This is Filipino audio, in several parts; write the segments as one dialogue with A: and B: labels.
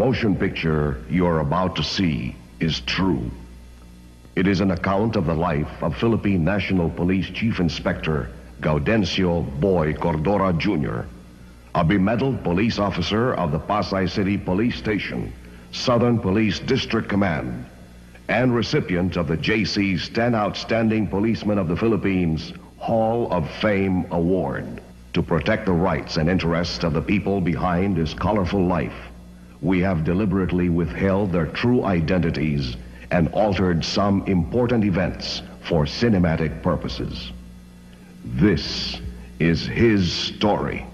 A: motion picture you're about to see is true. It is an account of the life of Philippine National Police Chief Inspector Gaudencio Boy Cordora Jr., a bemedaled police officer of the Pasay City Police Station, Southern Police District Command, and recipient of the JC's 10 Outstanding Policemen of the Philippines Hall of Fame Award. To protect the rights and interests of the people behind his colorful life, we have deliberately withheld their true identities and altered some important events for cinematic purposes. This is his story.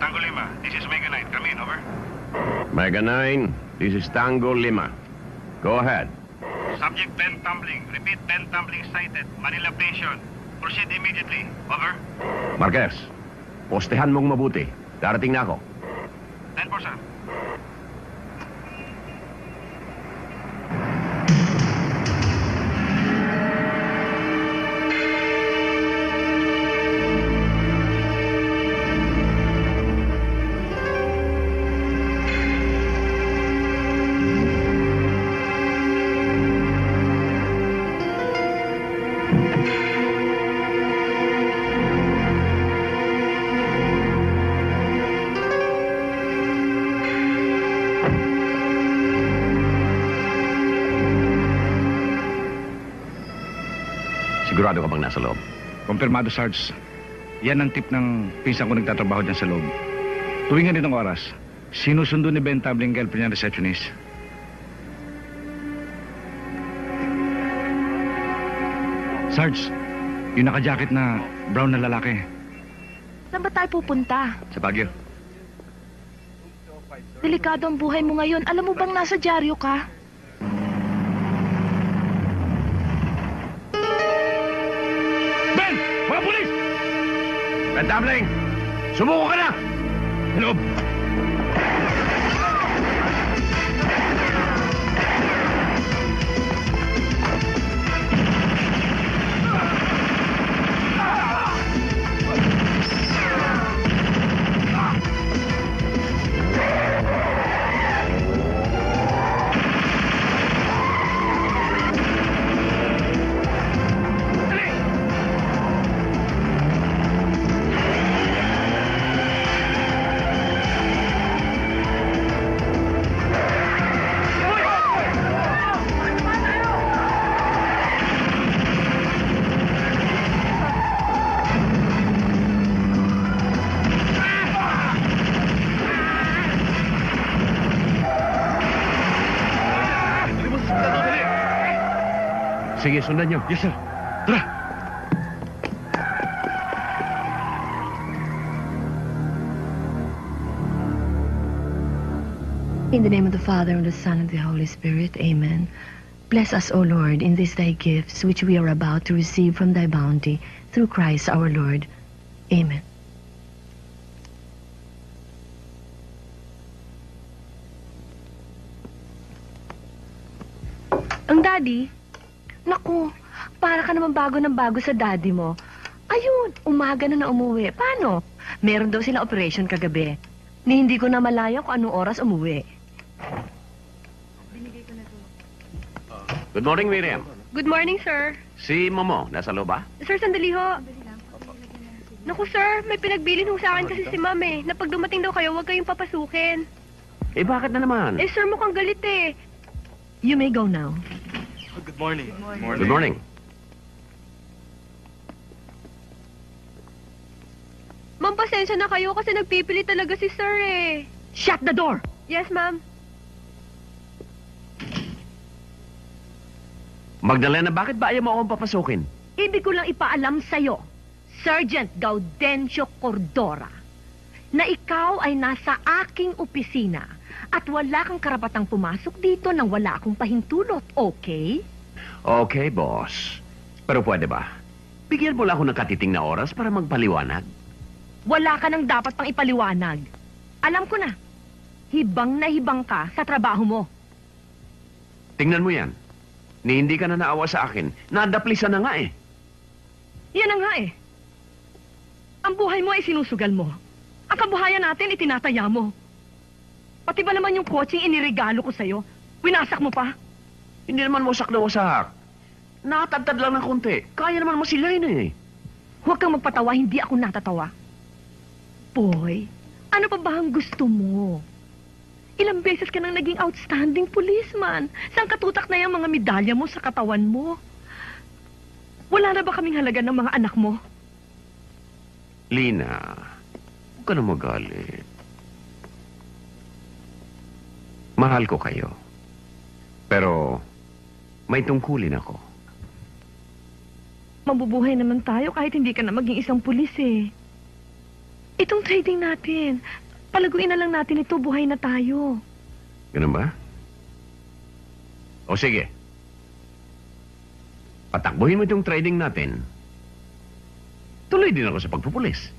B: Tango Lima, this is Mega 9. Come in, over.
C: Mega 9, this is Tango Lima. Go ahead.
B: Subject Ben Tumbling. Repeat, Ben Tumbling sighted. Manila Station. Proceed immediately. Over.
C: Marquez, postehan mong mabuti. Darating na ako.
B: 10%.
C: Sigurado ka bang nasa loob?
D: Kumpirmado, Sarge. Yan ang tip ng pinsan ko nagtatrabaho dyan sa loob. Tuwing ganitong oras, sinusundo ni Ben Tumbling girlfriend niya receptionist. Sarge, yung naka-jacket na brown na lalaki.
E: Saan ba tayo pupunta?
C: Sa Baguio.
E: Delikado ang buhay mo ngayon. Alam mo bang nasa dyaryo ka?
D: Ben! Mga pulis!
C: Ben Tumbling! Sumuko ka na! Sa loob! Sige, sundan niyo.
D: Yes, sir. Tara!
F: In the name of the Father, and the Son, and the Holy Spirit, amen. Bless us, O Lord, in these thy gifts, which we are about to receive from thy bounty, through Christ our Lord. Amen.
E: Ang daddy? Naku, para ka naman bago ng bago sa daddy mo. Ayun, umaga na umuwi. Paano? Meron daw silang operation kagabi. Ni hindi ko na malaya kung anong oras umuwi.
C: Good morning, Miriam.
E: Good morning, sir.
C: Si Momo, nasa loob ba?
E: Sir, sandali ho. Naku, sir, may pinagbilin ho sa akin kasi si ma'am eh. Na pag dumating daw kayo, huwag kayong papasukin.
C: Eh, bakit na naman?
E: Eh, sir, mukhang galit eh.
F: You may go now.
C: Good morning.
E: Ma'am, pasensya na kayo kasi nagpipili talaga si sir eh.
F: Shut the door!
E: Yes, ma'am.
C: Magdalena, bakit ba ayaw mo akong papasukin?
F: Ibig ko lang ipaalam sa'yo, Sergeant Gaudencio Cordora, na ikaw ay nasa aking opisina at wala kang karapatang pumasok dito nang wala akong pahintulot, okay?
C: Okay, boss. Pero pwede ba? Bigyan mo lang ako ng katiting na oras para magpaliwanag.
F: Wala ka nang dapat pang ipaliwanag. Alam ko na, hibang na hibang ka sa trabaho mo.
C: Tingnan mo yan. Ni hindi ka na naawa sa akin. Nadaplisan na nga eh.
F: Yan na nga eh. Ang buhay mo ay sinusugal mo. Ang kabuhayan natin itinataya mo. Pati ba naman yung coaching iniregalo ko sa'yo? Winasak mo pa?
C: Hindi naman wasak na wasak. Nakatagtad lang ng konti. Kaya naman masilayin eh.
F: Huwag kang magpatawa, hindi ako natatawa. Boy, ano pa ba ang gusto mo? Ilang beses ka nang naging outstanding policeman. Saan katutak na yung mga medalya mo sa katawan mo? Wala na ba kaming halaga ng mga anak mo?
C: Lina, huwag ka na magalit. Mahal ko kayo. Pero, may tungkulin ako.
F: Mabubuhay naman tayo kahit hindi ka na maging isang pulis eh. Itong trading natin, palaguin na lang natin ito, buhay na tayo.
C: Ganun ba? O sige. Patakbuhin mo itong trading natin. Tuloy din ako sa pagpupulis.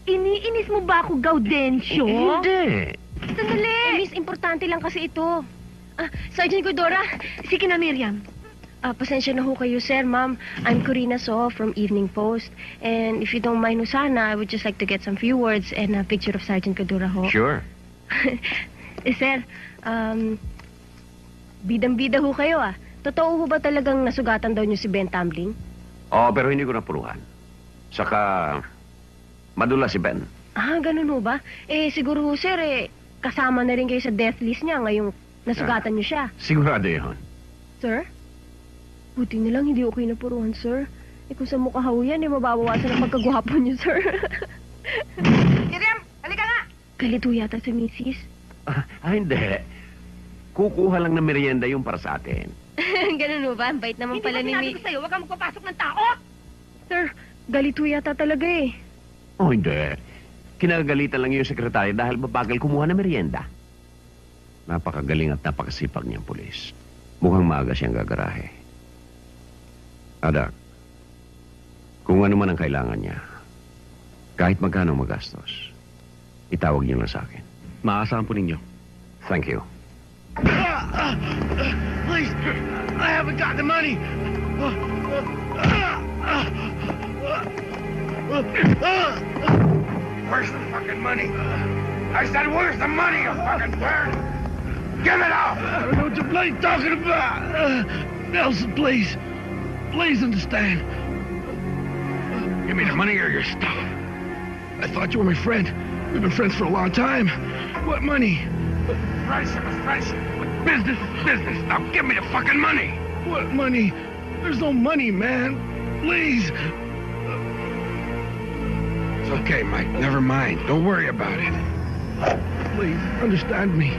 F: Iniinis mo ba ako, Gaudencio?
C: Hindi.
E: Sandali! Miss, importante lang kasi ito. Sergeant Cordora,
F: Sige na, Miriam.
E: pasensya na ho kayo, sir, ma'am. I'm Corina So from Evening Post. And if you don't mind ho sana, I would just like to get some few words and a picture of Sergeant Cordora ho.
C: Sure.
E: Sir, bidang-bida ho kayo ah. Totoo ho ba talagang nasugatan daw niyo si Ben Tumbling?
C: Oo, pero hindi ko napuruhan. Saka, madula si Ben.
E: Ganun ho ba? Siguro ho, sir, kasama na rin kayo sa death list niya ngayong nasugatan niyo siya.
C: Sigurado yun.
E: Sir? Buti na lang hindi okay napuruhan, sir. Kung sa mukha ho yan, mababawasan ang pagkagwapo niyo, sir.
G: Miriam, halika nga!
E: Galit ho yata si Mrs.
C: Hindi. Kukuha lang ng merienda yung para sa atin.
E: Ganun ho ba? Ang bait naman
F: Hindi
E: pala
F: ba
E: ni
F: sinabi ko sa'yo, huwag kang magpapasok ng tao?
E: Sir, galit ho yata talaga eh.
C: Oh, hindi. Kinagalitan lang yung sekretary dahil mabagal kumuha ng merienda. Napakagaling at napakasipag niyang pulis. Mukhang maaga siyang gagarahe. Adak, kung ano man ang kailangan niya, kahit magkano magastos, itawag niyo lang sa akin.
D: Maasahan po ninyo.
C: Thank you.
A: Please, I haven't got the money.
B: Where's the fucking money? I said, where's the money, you fucking bird? Give it out!
A: I don't know what you're bloody talking about. Nelson, please. Please understand.
B: Give me the money or you're stuck.
A: I thought you were my friend. We've been friends for a long time. What money?
B: Friendship is friendship. But business is business. Now give me the fucking money.
A: What money? There's no money, man. Please.
B: It's okay, Mike. Never mind. Don't worry about it.
A: Please, understand me.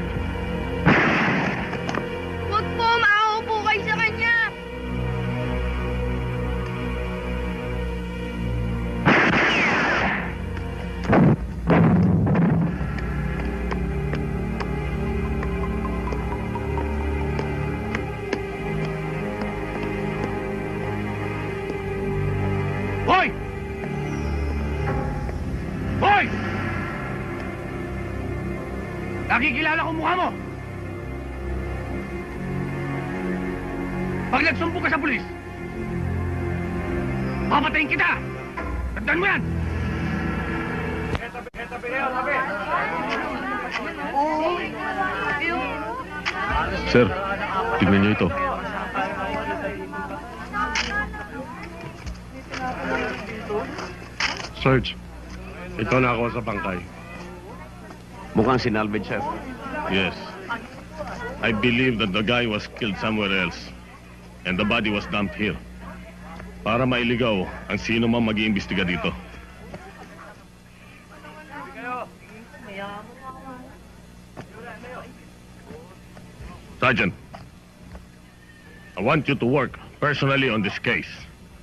E: Huwag po, maawa po kayo sa kanya.
B: Hoy! Hoy! Nakikilala ko mukha mo. Pag nagsumbong ka sa pulis, papatayin kita! Tandaan mo yan!
D: Sir, tignan niyo ito.
G: Sarge, ito na ako sa bangkay.
C: Mukhang sinalvage, sir.
G: Yes. I believe that the guy was killed somewhere else and the body was dumped here. Para mailigaw ang sino man mag-iimbestiga dito. Sergeant, I want you to work personally on this case.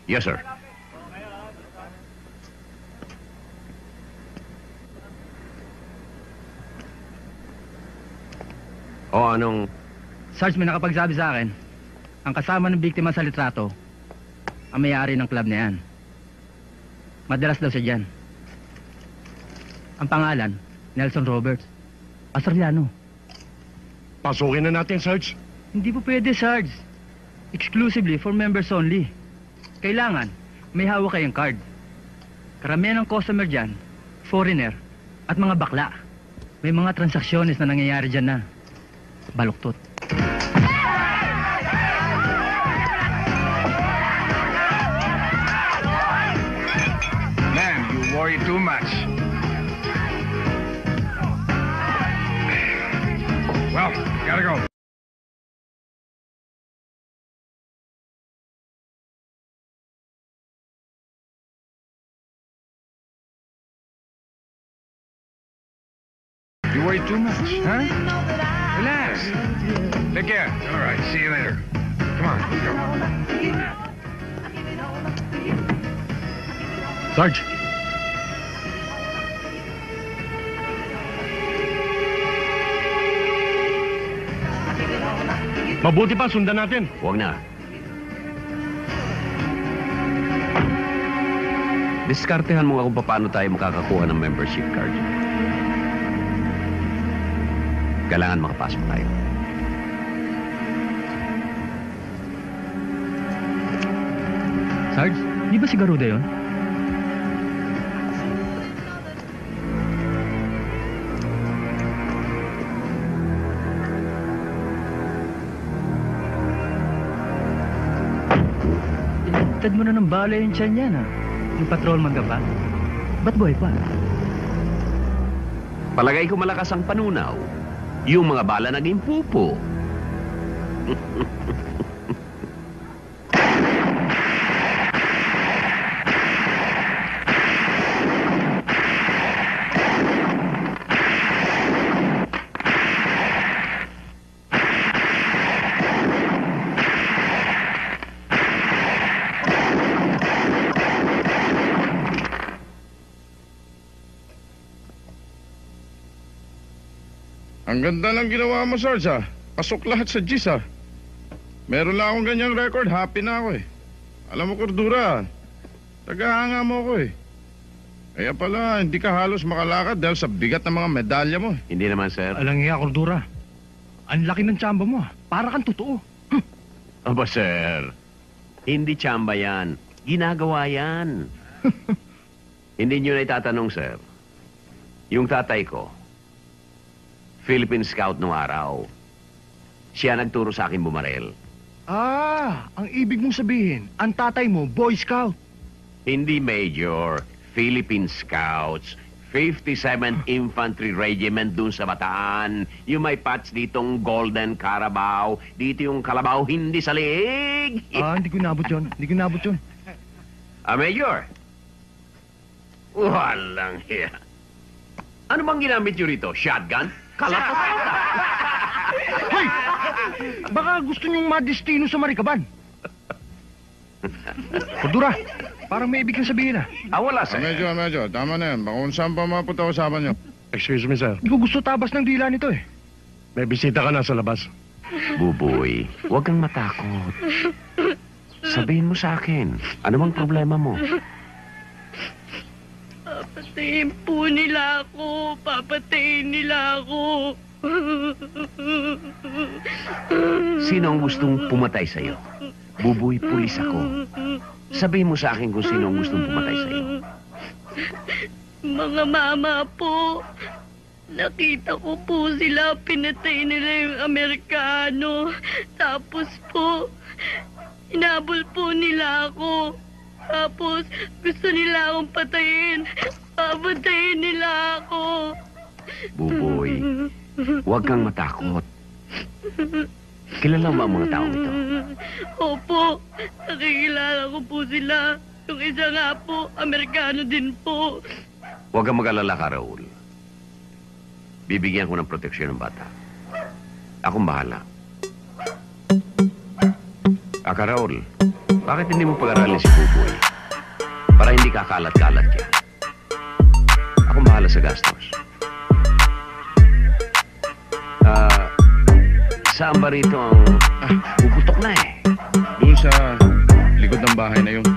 C: Yes, sir. O anong...
H: Sarge, may nakapagsabi sa akin, ang kasama ng biktima sa litrato, ang may-ari ng club na yan. Madalas daw siya dyan. Ang pangalan, Nelson Roberts. Australiano.
G: Pasukin na natin, Sarge.
H: Hindi po pwede, Sarge. Exclusively for members only. Kailangan, may hawak kayong card. Karamihan ng customer dyan, foreigner, at mga bakla. May mga transaksyones na nangyayari dyan na baluktot.
D: Man, you worry too much. Well, gotta go. You worry too much, huh? Relax. Take care. All right, see you later. Come on, let's go.
G: Sarge. Mabuti pa, sundan natin.
C: Huwag na. Diskartehan mo nga kung paano tayo makakakuha ng membership card. Kailangan makapasok tayo.
H: Sarge, di ba si Garuda yun? Pinagtad mo na ng bala yung tiyan niya, ha? Yung patrolman ka pa? Ba't buhay pa?
C: Palagay ko malakas ang panunaw. Yung mga bala naging pupo.
I: Ang ganda ng ginawa mo, Sarge, ha? Pasok lahat sa GIS, ha? Meron lang akong ganyang record, happy na ako, eh. Alam mo, Cordura, tagahanga mo ako, eh. Kaya pala, hindi ka halos makalakad dahil sa bigat ng mga medalya mo.
C: Hindi naman, sir.
D: Alang iya, Cordura. Ang laki ng tsamba mo, para kang totoo.
C: Aba, sir. Hindi tsamba yan. Ginagawa yan. Hindi nyo na itatanong, sir. Yung tatay ko, Philippine Scout nung araw. Siya nagturo sa akin bumarel.
D: Ah, ang ibig mong sabihin, ang tatay mo, Boy Scout.
C: Hindi Major, Philippine Scouts, 57th Infantry Regiment dun sa Bataan. Yung may patch ditong Golden Carabao, dito yung Kalabaw hindi sa liig.
D: Hindi ko nabot yun. Hindi ko nabot yun.
C: Major? Walang hiya. Ano bang ginamit nyo rito? Shotgun? Kalapot?
D: Hoy! Baka gusto niyong madestino sa Marikaban. Cordura, parang may ibig kang sabihin, ah.
C: Wala, sir.
I: Medyo, tama na yan. Baka kung saan pa mapunta usapan nyo.
G: Excuse me, sir.
D: Hindi ko gusto tabas ng dila nito, eh.
G: May bisita ka na sa labas.
C: Buboy, huwag kang matakot. Sabihin mo sa akin, ano bang problema mo?
F: Papatayin po nila ako. Papatayin nila ako.
C: Sino ang gustong pumatay sa'yo? Buboy, pulis ako. Sabihin mo sa akin kung sino ang gustong pumatay sa'yo.
F: Mga mama po. Nakita ko po sila. Pinatay nila yung Amerikano. Tapos po, inabol po nila ako. Tapos, gusto nila akong patayin. Papatayin nila ako.
C: Buboy, huwag kang matakot. Kilala mo ang mga taong ito?
F: Opo, nakikilala ko po sila. Yung isa nga po, Amerikano din po.
C: Huwag kang mag-alala ka, Raul. Bibigyan ko ng proteksyon ng bata. Akong bahala. Aka, Raul, bakit hindi mo pag-aralin si Buboy? Para hindi kakalat-kalat yan. Akong bahala sa gastos. Saan ba rito ang... puputok na eh.
I: Doon sa likod ng bahay na yun.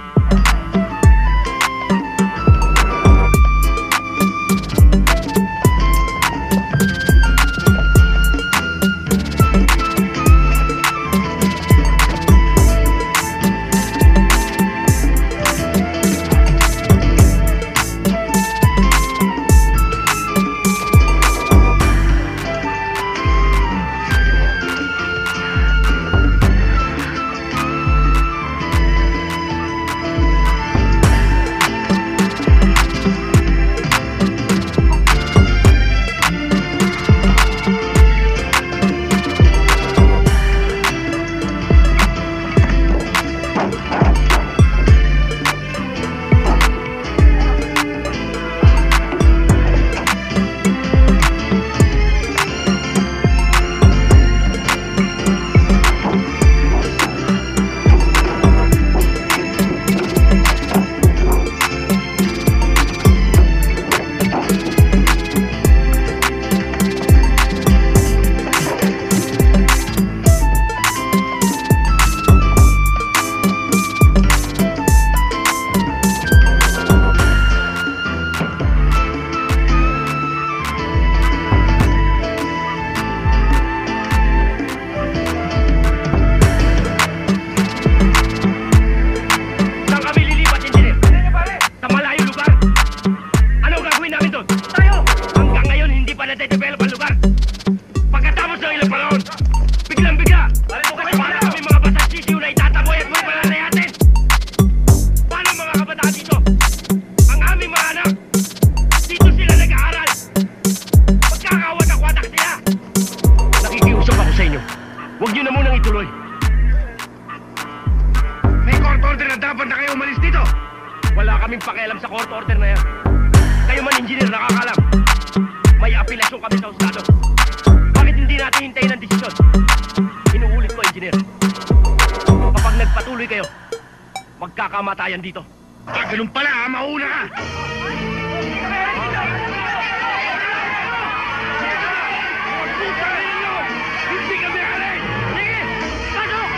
C: Magkakamatayan dito.
D: Ganun pala, mauna ka! Hindi kami alis! Sige! Pasok!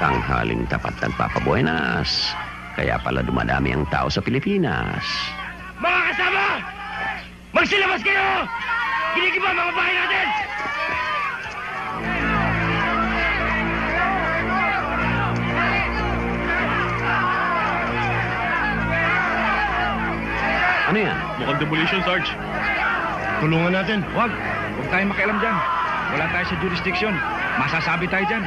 C: Tanghaling tapat nagpapabuenas. Kaya pala dumadami ang tao sa Pilipinas.
D: Mga kasama! Magsilabas kayo! Ginigiba mga bahay natin!
C: Ano yan?
G: Mukhang demolition, Sarge.
I: Tulungan natin.
D: Huwag tayong makialam dyan. Wala tayo sa jurisdiction. Masasabi tayo dyan.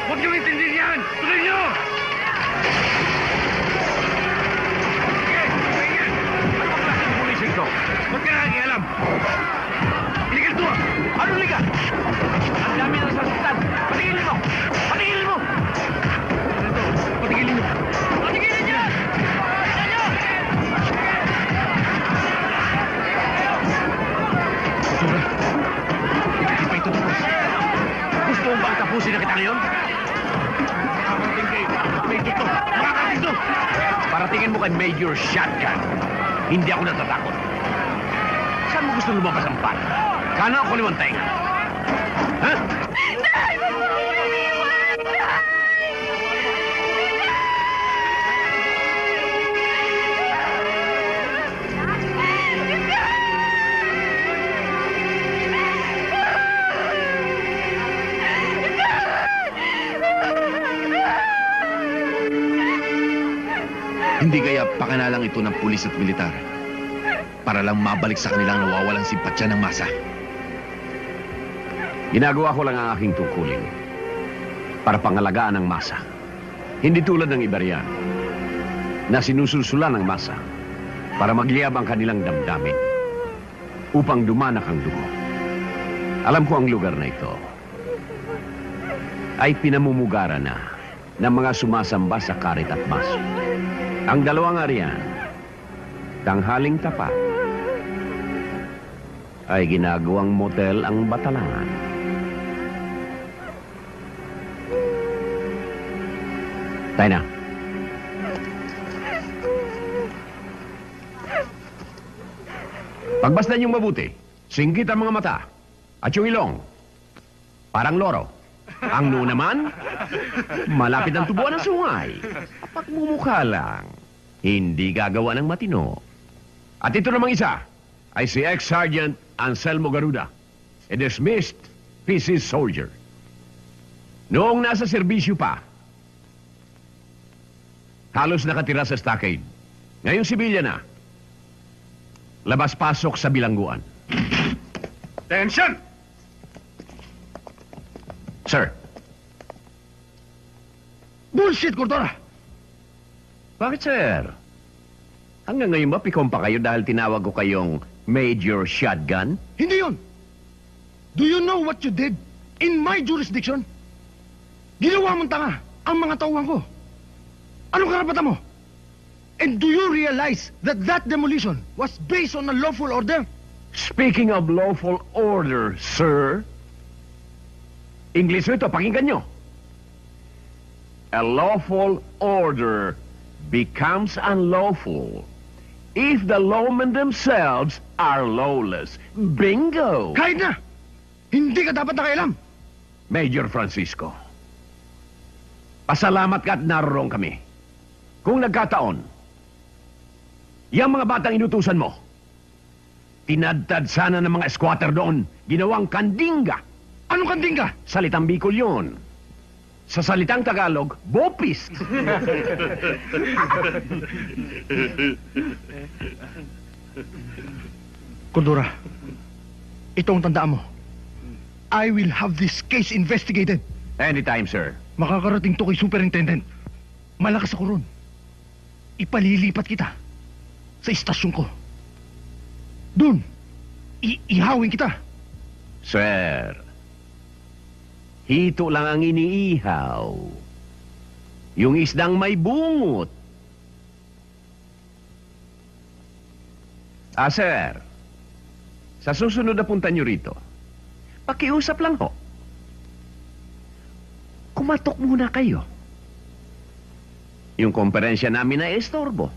D: Huwag niyo intindihin yan! Tuloy niyo! Sige, sige! Ano ang klaseng pulis ito?
C: Iligal to! Ano liga? Ang dami ng sasaktan! Patigilin mo! Patigilin mo! Patigilin mo! Patigilin niyo! Patigilin niyo! Kultura, hindi pa ito tapos. Gusto mo bang tapusin na kita ngayon? Makakarating kay Major to! Makakarating to! Paratingin mo kay Major Shotgun. Hindi ako natatakot. Saan mo gusto lumabas ang pan? Kanan ako limang tenga. Ha?
J: Hindi kaya pakanalang ito ng pulis at militar para lang mabalik sa kanilang nawawalang simpatsya ng masa.
C: Ginagawa ko lang ang aking tungkulin para pangalagaan ang masa. Hindi tulad ng iba riyan na sinusulsulan ng masa para magliyab ang kanilang damdamin upang dumanak ang dugo. Alam ko ang lugar na ito ay pinamumugara na ng mga sumasamba sa karit at maso. Ang dalawang ariyan, tanghaling tapat, ay ginagawang motel ang Batalangan. Tayo na. Pagbasdan niyong mabuti, singgit ang mga mata at yung ilong. Parang loro. Ang noo naman, malapit ang tubuan ng sungay. Pagmumukha lang, hindi gagawa ng matino. At ito namang isa ay si Ex-Sergeant Anselmo Garuda, a dismissed PC soldier. Noong nasa serbisyo pa, halos nakatira sa stockade. Ngayong sibilya na, labas-pasok sa bilangguan.
I: Tension!
C: Sir,
J: Bullshit, Cordora!
C: bakit sir? Hanggang ngayon ba pikom pa kayo dahil tinawag ko kayong Major Shotgun?
J: Hindi yun! Do you know what you did in my jurisdiction? Ginawa mong tanga ang mga tauhan ko. Anong karapatan mo? And do you realize that that demolition was based on a lawful order?
C: Speaking of lawful order, sir, English ito, pakinggan nyo. A lawful order becomes unlawful if the lawmen themselves are lawless. Bingo!
J: Kahit na! Hindi ka dapat nakialam!
C: Major Francisco, pasalamat ka at naroon kami. Kung nagkataon, yung mga batang inutusan mo, tinadtad sana ng mga squatter doon, ginawang kandinga.
J: Anong kanding ka?
C: Salitang Bicol yun. Sa salitang Tagalog, bopis.
J: Cordora, ito ang tandaan mo. I will have this case investigated.
C: Anytime, sir.
J: Makakarating to kay Superintendent. Malakas ako ron. Ipalilipat kita sa istasyon ko. Doon, ihawin kita.
C: Sir, hito lang ang iniihaw. Yung isdang may bungot. Sir, sa susunod na punta nyo rito, pakiusap lang ho. Kumatok muna kayo. Yung komperensya namin na estorbo.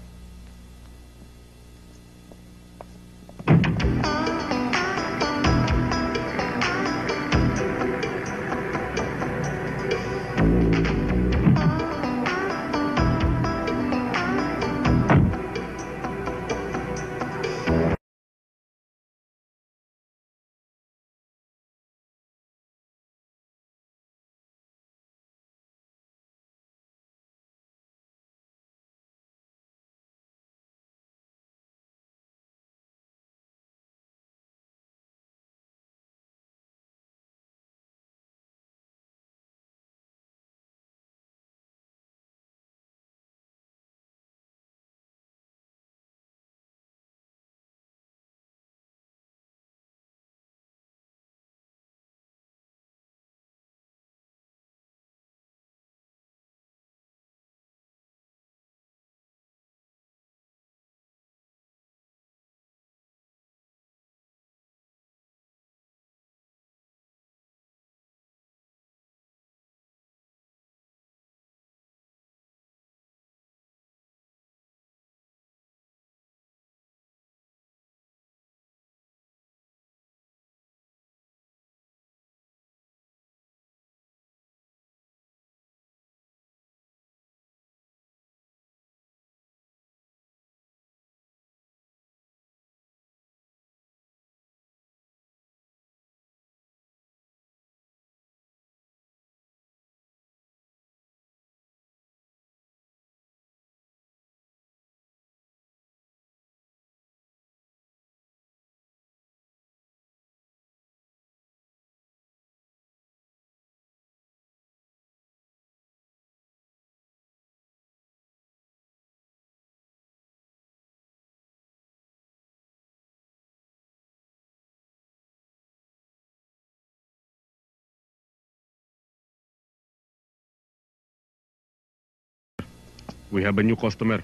G: We have a new customer.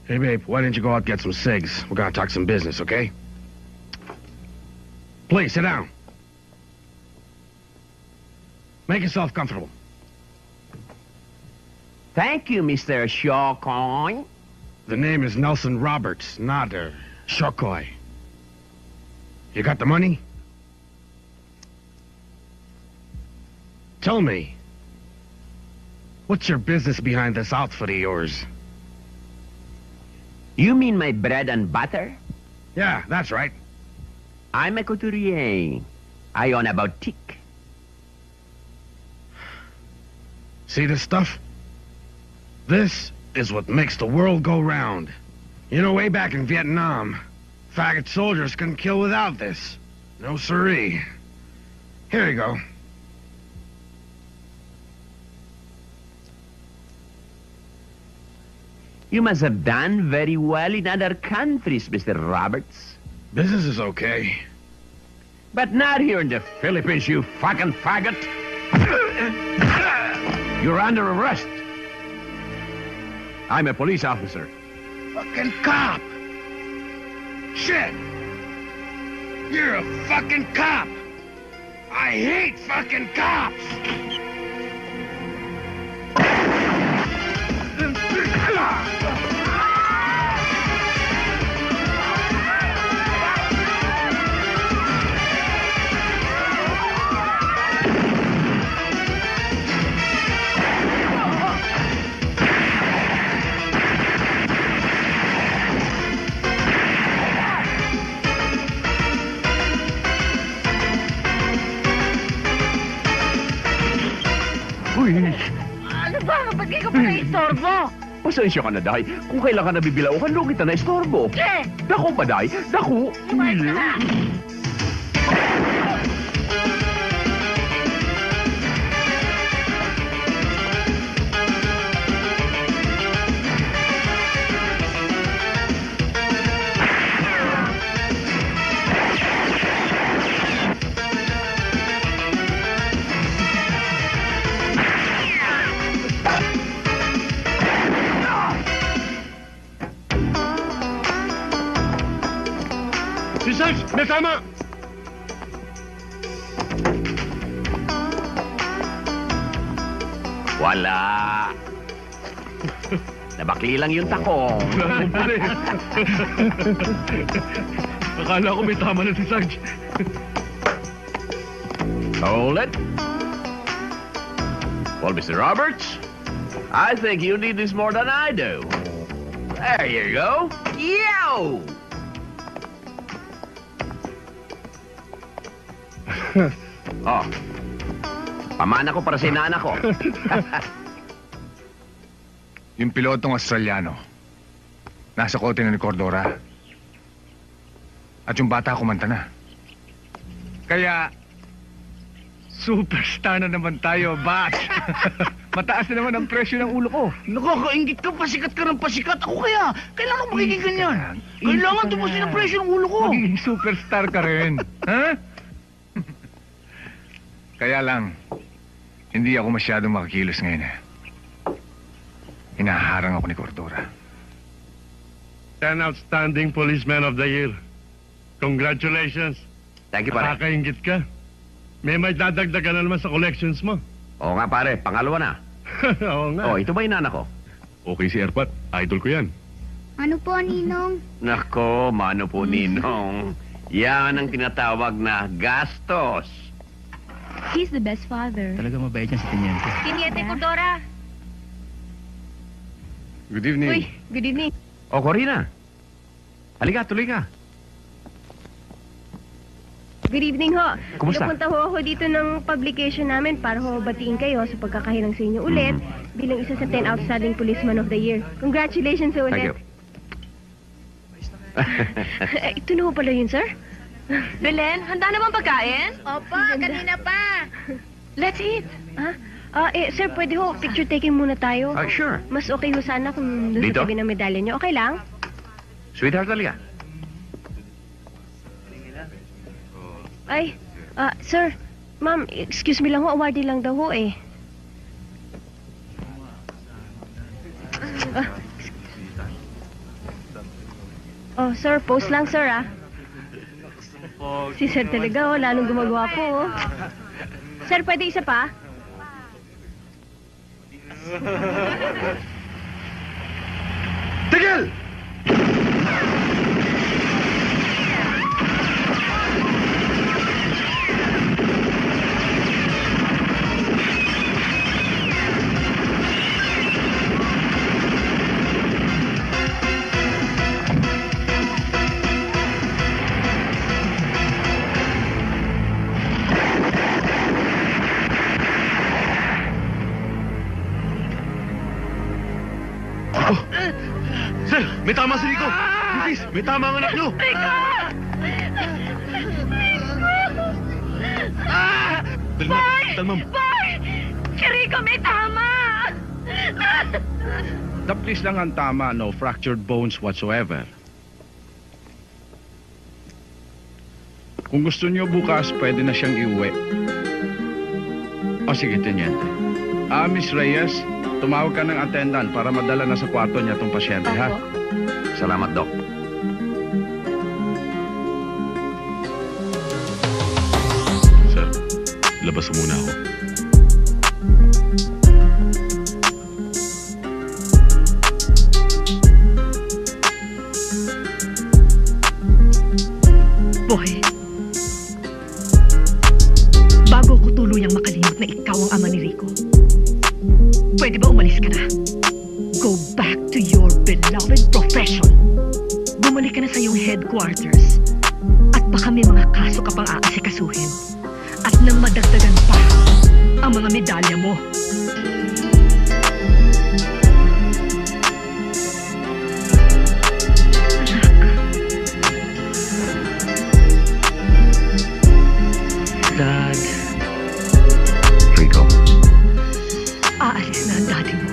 K: Hey, babe, why didn't you go out and get some cigs? We're gonna talk some business, okay? Please, sit down. Make yourself comfortable.
C: Thank you, Mr. Shokoy.
K: The name is Nelson Roberts, not Shokoy. You got the money? Tell me, what's your business behind this outfit of yours?
C: You mean my bread and butter?
K: Yeah, that's right.
C: I'm a couturier. I own a boutique.
K: See this stuff? This is what makes the world go round. You know, way back in Vietnam, faggot soldiers couldn't kill without this. No siree. Here you go.
C: You must have done very well in other countries, Mr. Roberts.
K: Business is okay.
C: But not here in the Philippines, you fucking faggot. You're under arrest. I'm a police officer.
K: Fucking cop! Shit! You're a fucking cop! I hate fucking cops!
F: Ano ba? Ba't kayo pa na-istorbo?
C: Pasensya ka na, Day. Kung kailan ka nabibilaukan, doon kita na-istorbo. Dako ba, Day? Dako.
F: Lumayas ka na!
I: Sarge, may tama!
C: Wala. Nabakli lang yung takong.
D: Akala ko may tama na si Sarge.
C: Hold it. Well, Mr. Roberts, I think you need this more than I do. There you go. Yo! Oh. Pamana ko para sa inaanak ko.
D: Yung pilotong Australiano, nasa kote na ni Cordora. At yung bata kumanta na. Kaya, superstar na naman tayo, batch. Mataas na naman ang presyo ng ulo ko.
J: Nakakaingit ka, pasikat ka ng pasikat. Ako kaya, kailangan ko magiging ganyan. Kailangan tumasin ang presyo ng ulo ko.
D: Magiging superstar ka rin. Ha? Kaya lang, hindi ako masyadong makakilos ngayon eh. Hinaharang ako ni Cordora.
I: 10 outstanding policemen of the year. Congratulations.
C: Thank you, pare.
I: Nakakaingit ka. May dadagdagan na naman sa collections mo.
C: Oo nga, pare. Pangalawa na.
I: Oo nga.
C: Oh, ito ba yung anak ko?
G: Okay si Erpat. Idol ko yan.
L: Ano po, Ninong?
C: Nako, mano po, Ninong. Yan ang tinatawag na gastos.
L: He's the best father.
H: Talaga mabait yan si Teniente.
L: Tiniete Cordora.
G: Good evening.
F: Uy, good evening.
C: O, Corina. Halika, tuloy ka.
M: Good evening ho.
C: Kumusta?
M: Napunta ho ako dito ng publication namin para ho batiin kayo sa pagkakahilang sa inyo ulit bilang isa sa 10 outstanding policeman of the year. Congratulations sa
C: Thank
M: ulit.
C: you.
M: Ito na ho pala yun, sir.
E: Belen, handa naman pagkain?
L: Opa, kanina pa.
E: Let's eat.
M: Sir, pwede ho, picture taking muna tayo.
C: Sure.
M: Mas okay ho sana kung doon
C: Dito?
M: sa tabi ng medalya niyo. Okay lang?
C: Sweetheart, halika.
M: Ay, sir, ma'am, excuse me lang ho, awardee lang daw ho eh. Oh, sir, post lang, sir, ah. Si sir talaga, oh, lalong gumagawa po, oh. Sir, pwede isa pa?
J: Tigil!
G: Sir, may tama si Rico! Please, may tama ang anak nyo!
F: Rico!
G: Talmam!
F: Boy! Si Rico may tama!
D: The please lang ang tama, no fractured bones whatsoever. Kung gusto niyo bukas, pwede na siyang iuwi. O sige, Teniente. Miss Reyes, tumawag ka ng attendant para madala na sa kwarto niya itong pasyente, ha?
C: Salamat, Doc.
G: Sir, labas muna ako.
F: Boy, bago ko tuluyang makalimot na ikaw ang ama ni Rico, pwede ba umalis ka na? Go back to your beloved profession. Bumalik ka na sa iyong headquarters. At baka may mga kaso ka pang aasikasuhin. At nang madagdagan pa ang mga medalya mo.
C: Dad. Rico.
F: Aalis na ang daddy mo.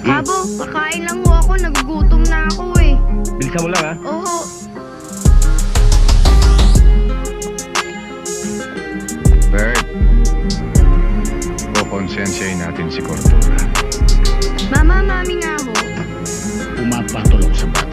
L: Gabo, kakain lang ho ako. Nagugutom na ako eh.
C: Bilisan mo lang, ha?
L: Oo.
D: Bert, kukonsensyahin natin si Cordura.
L: Mama, mami nga ho.
K: Pumapatulog sa bata.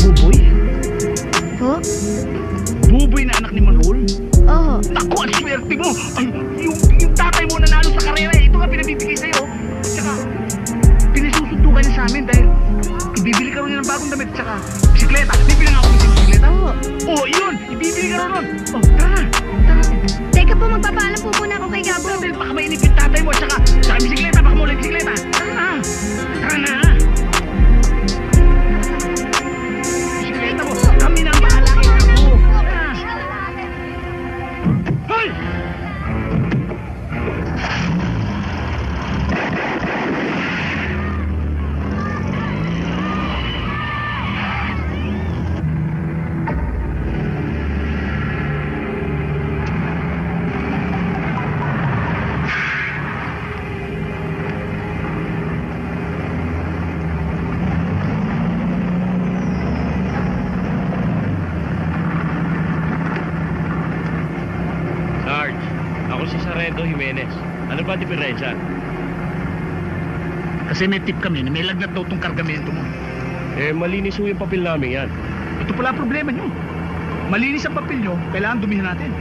H: Buboy?
L: Ho?
H: Buboy na anak ni Manol?
L: Oo.
H: Naku, ang swerte mo! Yung tatay mo nanalo sa karera, ito nga pinabibigay sa'yo. Tsaka, pinasusundo ka niya sa amin dahil ibibili ka rin niya ng bagong damit. Tsaka, bisikleta. Bibili nga ako ng bisikleta.
L: Oo.
H: Oo, yun! Ibibili ka rin nun. Oh, tara na. Tara na.
L: Teka po, magpapaalam po muna ako kay Gabo.
H: Dahil baka mainip yung tatay mo. Tsaka bisikleta. Baka mula yung bisikleta. Tara na. Tara na. Bisikleta mo. Kami na ang bahala kay Gabo. Tara. Hoy!
C: Sarge, ako si Sargento Jimenez. Ano ba diferensya?
H: Kasi may tip kami na may lagnat daw tong kargamento mo.
C: Eh, malinis ho yung papel namin yan.
H: Ito pala ang problema nyo. Malinis ang papel nyo, kailangan dumihan natin.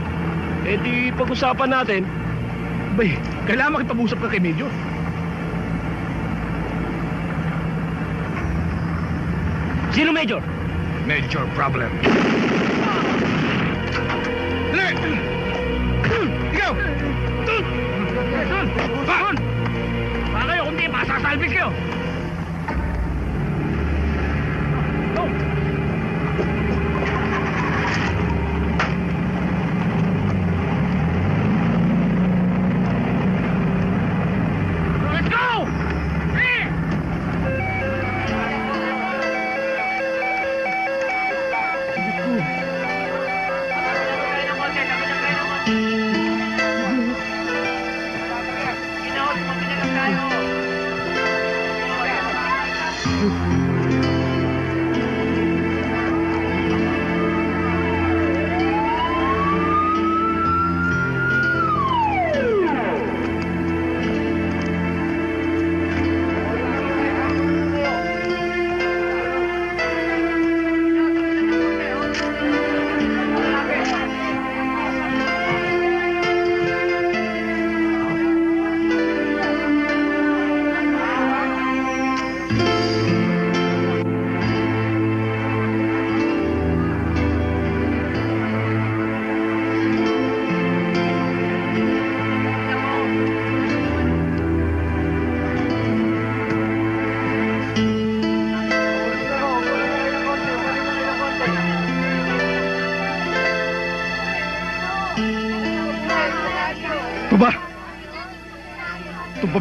C: Eh, di pag-usapan natin.
H: Bay, kailangan makipag-usap ka kay Major.
C: Sino, Major?
D: Major problem.
H: Ikaw! Doon! Doon! Baka kayo, kundi masasalbis kayo! Go!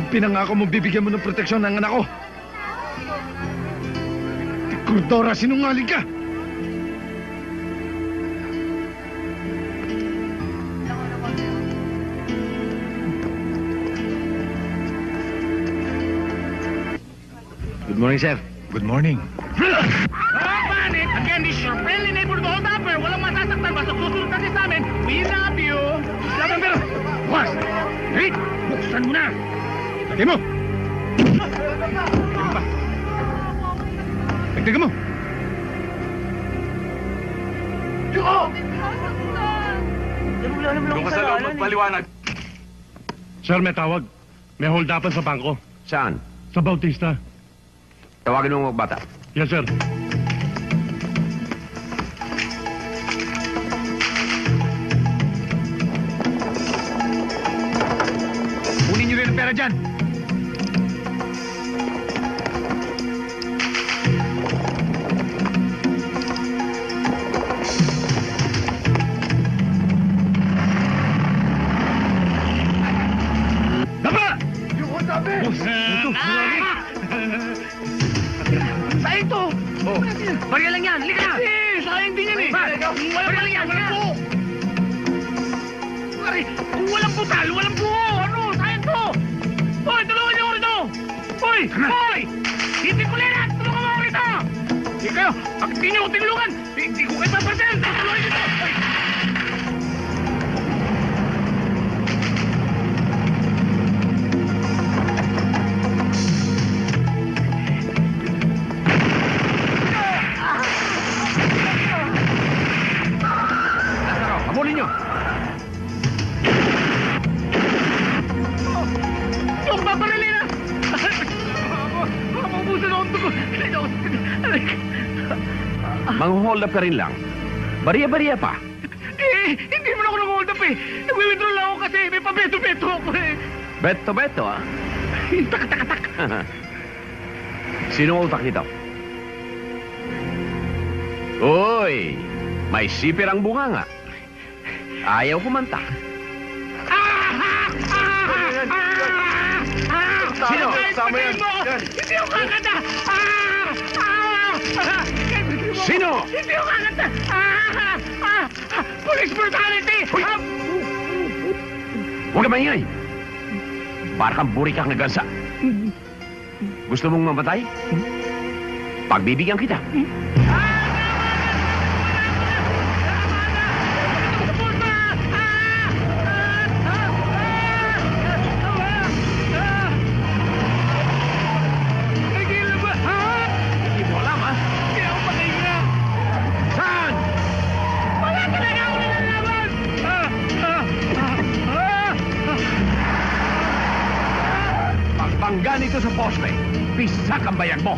J: pinangako mo bibigyan mo ng proteksyon ng anak ko. Cordora, sinungaling ka!
C: Good morning, sir.
J: Good morning.
B: Panic! Again, this is your friendly neighborhood hold-upper. Walang masasaktan. Basta susunod kasi sa amin. We love you. Laban pero!
J: Was! Rick! Buksan mo na! Lagay mo! Dagdagan mo!
G: Doon ka sa loob magpaliwanag. Sir, may tawag. May hold-upan sa bangko.
C: Saan?
G: Sa Bautista.
C: Tawagin mo mga bata.
G: Yes, sir.
J: Kunin niyo rin ang pera dyan! Daba! Yung hold-up eh! Ito, sorry!
B: Saan ito?
J: Oh.
B: Barya lang yan. Halika na. Sayang din yan eh. Barya lang yan. Halika. Pare, kung walang putal, walang buo. Ano? Sayang to. Hoy, tulungan niyo ako rito. Hoy! Hoy! Hindi ko lilat. Tulungan mo ako rito. Hindi kayo. Pag hindi niyo ako tinulungan, hindi ko kayo papasin. Tulungan niyo ito. Hoy!
C: Habulin nyo!
B: Yung paparali na! Mabubusan akong dugo.
C: Mang-hold up ka rin lang. Bariya-bariya pa.
B: Hindi mo na ako nag-hold up eh. Nag-withdraw lang ako kasi may pabeto-beto ako eh.
C: Beto-beto, ah.
B: Tak-tak-tak.
C: Sino utak nito? Uy! May sipir ang bunganga. Ayaw kumanta. Sino?
B: Sama yan. Hindi ako kakanta.
C: Sino?
B: Hindi ako kakanta. Police brutality.
C: Huwag ka maingay. Para kang burikak na gansa. Gusto mong mamatay? Pagbibigyan kita. Pagpangga nito sa poste, pisak ang bayag mo.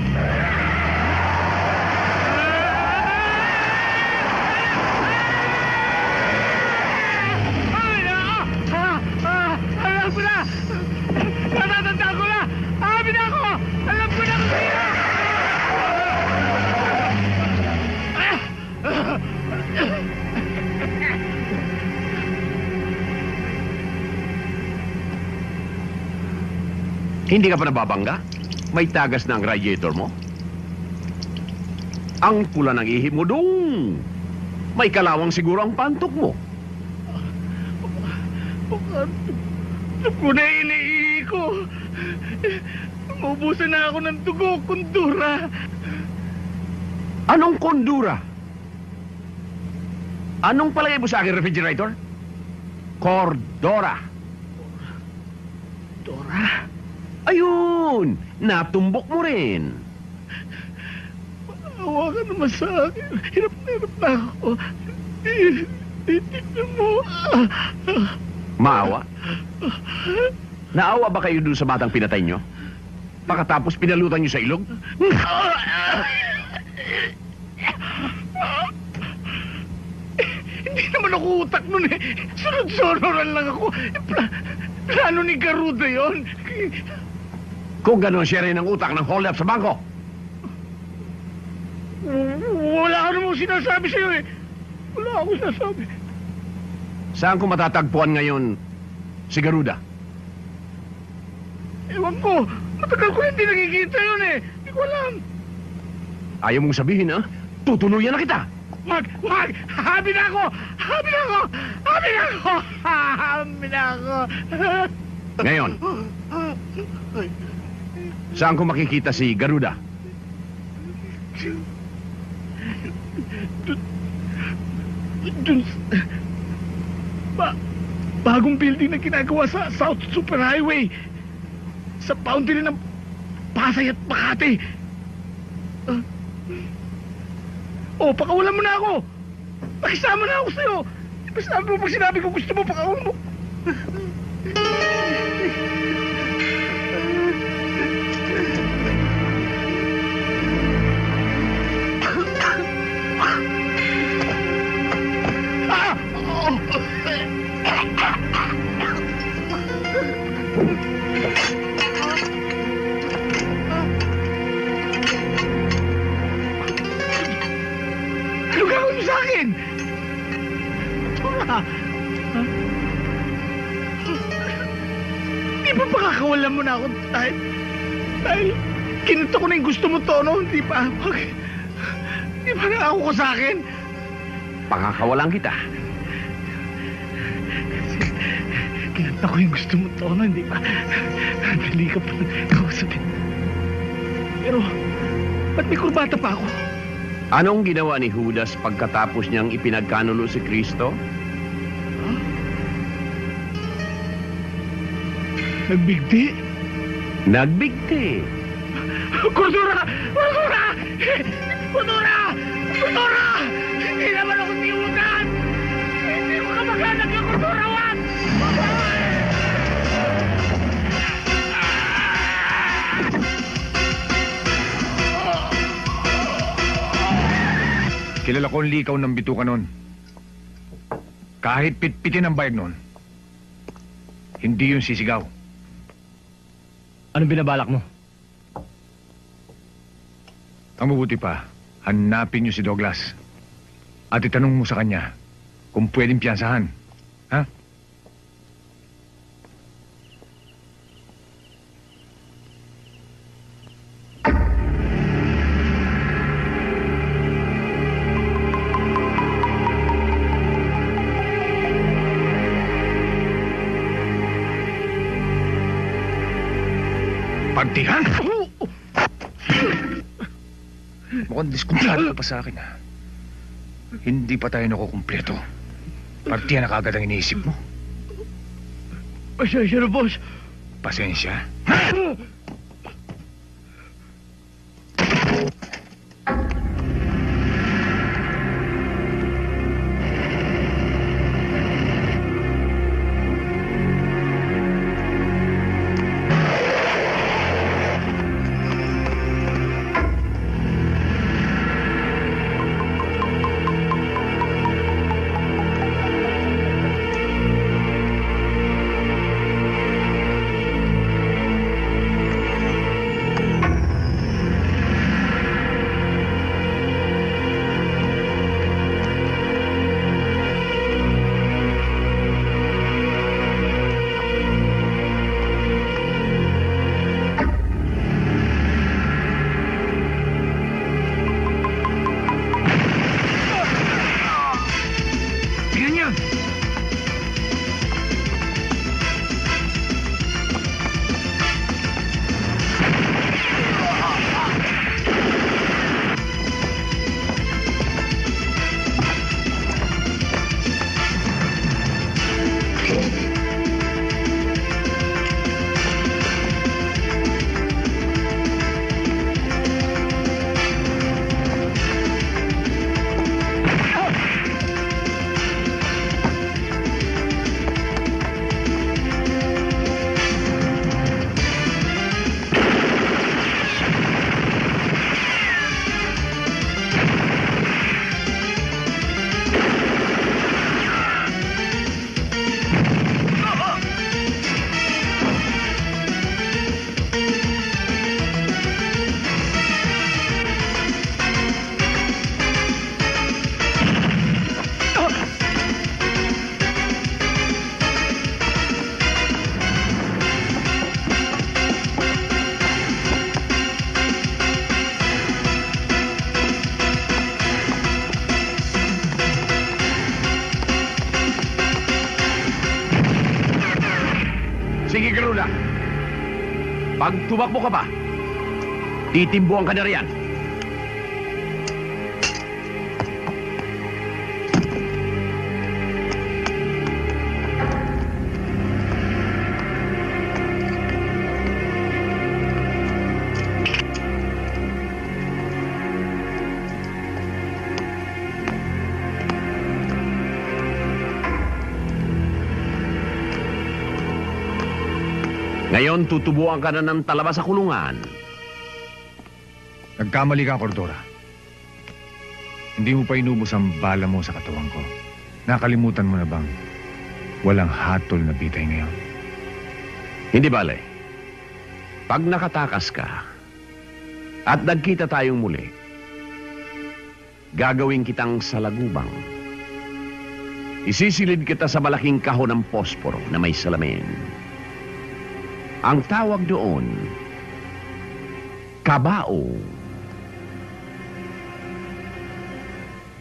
B: Alam ko na! Natatanda ko na! Amin ako! Alam ko na kung sino!
C: Hindi ka pa nababangga? May tagas na ang radiator mo? Ang pula ng ihi mo dong! May kalawang siguro ang pantok mo.
B: Kuna iniihi ko. Maubusan na ako ng dugo, kundura.
C: Anong kondura? Anong palagay mo sa akin, refrigerator? Cordora.
B: Dora?
C: Ayun! Natumbok mo rin.
B: Maawa ka naman sa akin. Hirap na ako. Tignan mo.
C: Maawa? Naawa ba kayo dun sa batang pinatay nyo? Pagkatapos pinalutan nyo sa ilog?
B: Hindi naman ako utak nun eh. Sunod-sunuran lang ako. Plano ni Garuda yon.
C: Kung gano'n siya rin ang utak ng hold-up sa bangko.
B: Wala ka namang sinasabi sa'yo eh. Wala akong sinasabi.
C: Saan ko matatagpuan ngayon si Garuda?
B: Ewan ko. Matagal ko hindi nakikita yun eh. Hindi ko alam.
C: Ayaw mong sabihin, ha? Tutuloyan na kita!
B: Wag! Habi na ako! Habi na ako!
C: Ngayon, saan ko makikita si Garuda?
B: Dun... Bagong building na ginagawa sa South Superhighway. Sa boundary ng Pasay at Makati. Pakawalan mo na ako. Pakisama na ako sa'yo. Sabi mo pag sinabi ko gusto mo, pakawalan mo. Ano gagawin mo sa akin? Tura! Di ba pakakawalan mo na ako dahil kinunto ko na yung gusto mo, Tono? Di ba? Di ba nangako ko sa akin?
C: Pakakawalan kita.
B: Kinunto ko yung gusto mo, Tono, hindi ba? Dali ka pa kausapin. Pero, ba't may kurbata pa ako?
C: Anong ginawa ni Judas pagkatapos niyang ipinagkanulo si Kristo?
B: Nagbigti?
C: Nagbigti.
B: Cordura! Cordura! Cordura! Cordura! Hindi naman ako tiwugan! Hindi ko kamag-anak yung Cordura, wag!
N: Kilala ko ang likaw ng bituka nun. Kahit pitpitin ang bayag nun, hindi yun sisigaw.
H: Anong binabalak mo?
N: Ang mabuti pa, hanapin niyo si Douglas. At itanong mo sa kanya kung pwedeng piyansahan. Ha? Pagtihan! Mukhang diskumpleto pa sa akin, ha? Hindi pa tayo nakukumpleto. Partihan na kagad ang iniisip mo.
B: Pasensya na, boss.
N: Pasensya?
C: Pag tumakbo ka pa, titimbuhan ka na riyan. Ngayon, tutubuan ka na ng talaba sa kulungan.
N: Nagkamali ka, Cordora. Hindi mo pa inubos ang bala mo sa katawan ko. Nakalimutan mo na bang walang hatol na bitay ngayon?
C: Hindi bale. Pag nakatakas ka at nagkita tayong muli, gagawin kitang salagubang. Isisilid kita sa malaking kahon ng posporo na may salamin. Ang tawag doon, kabao.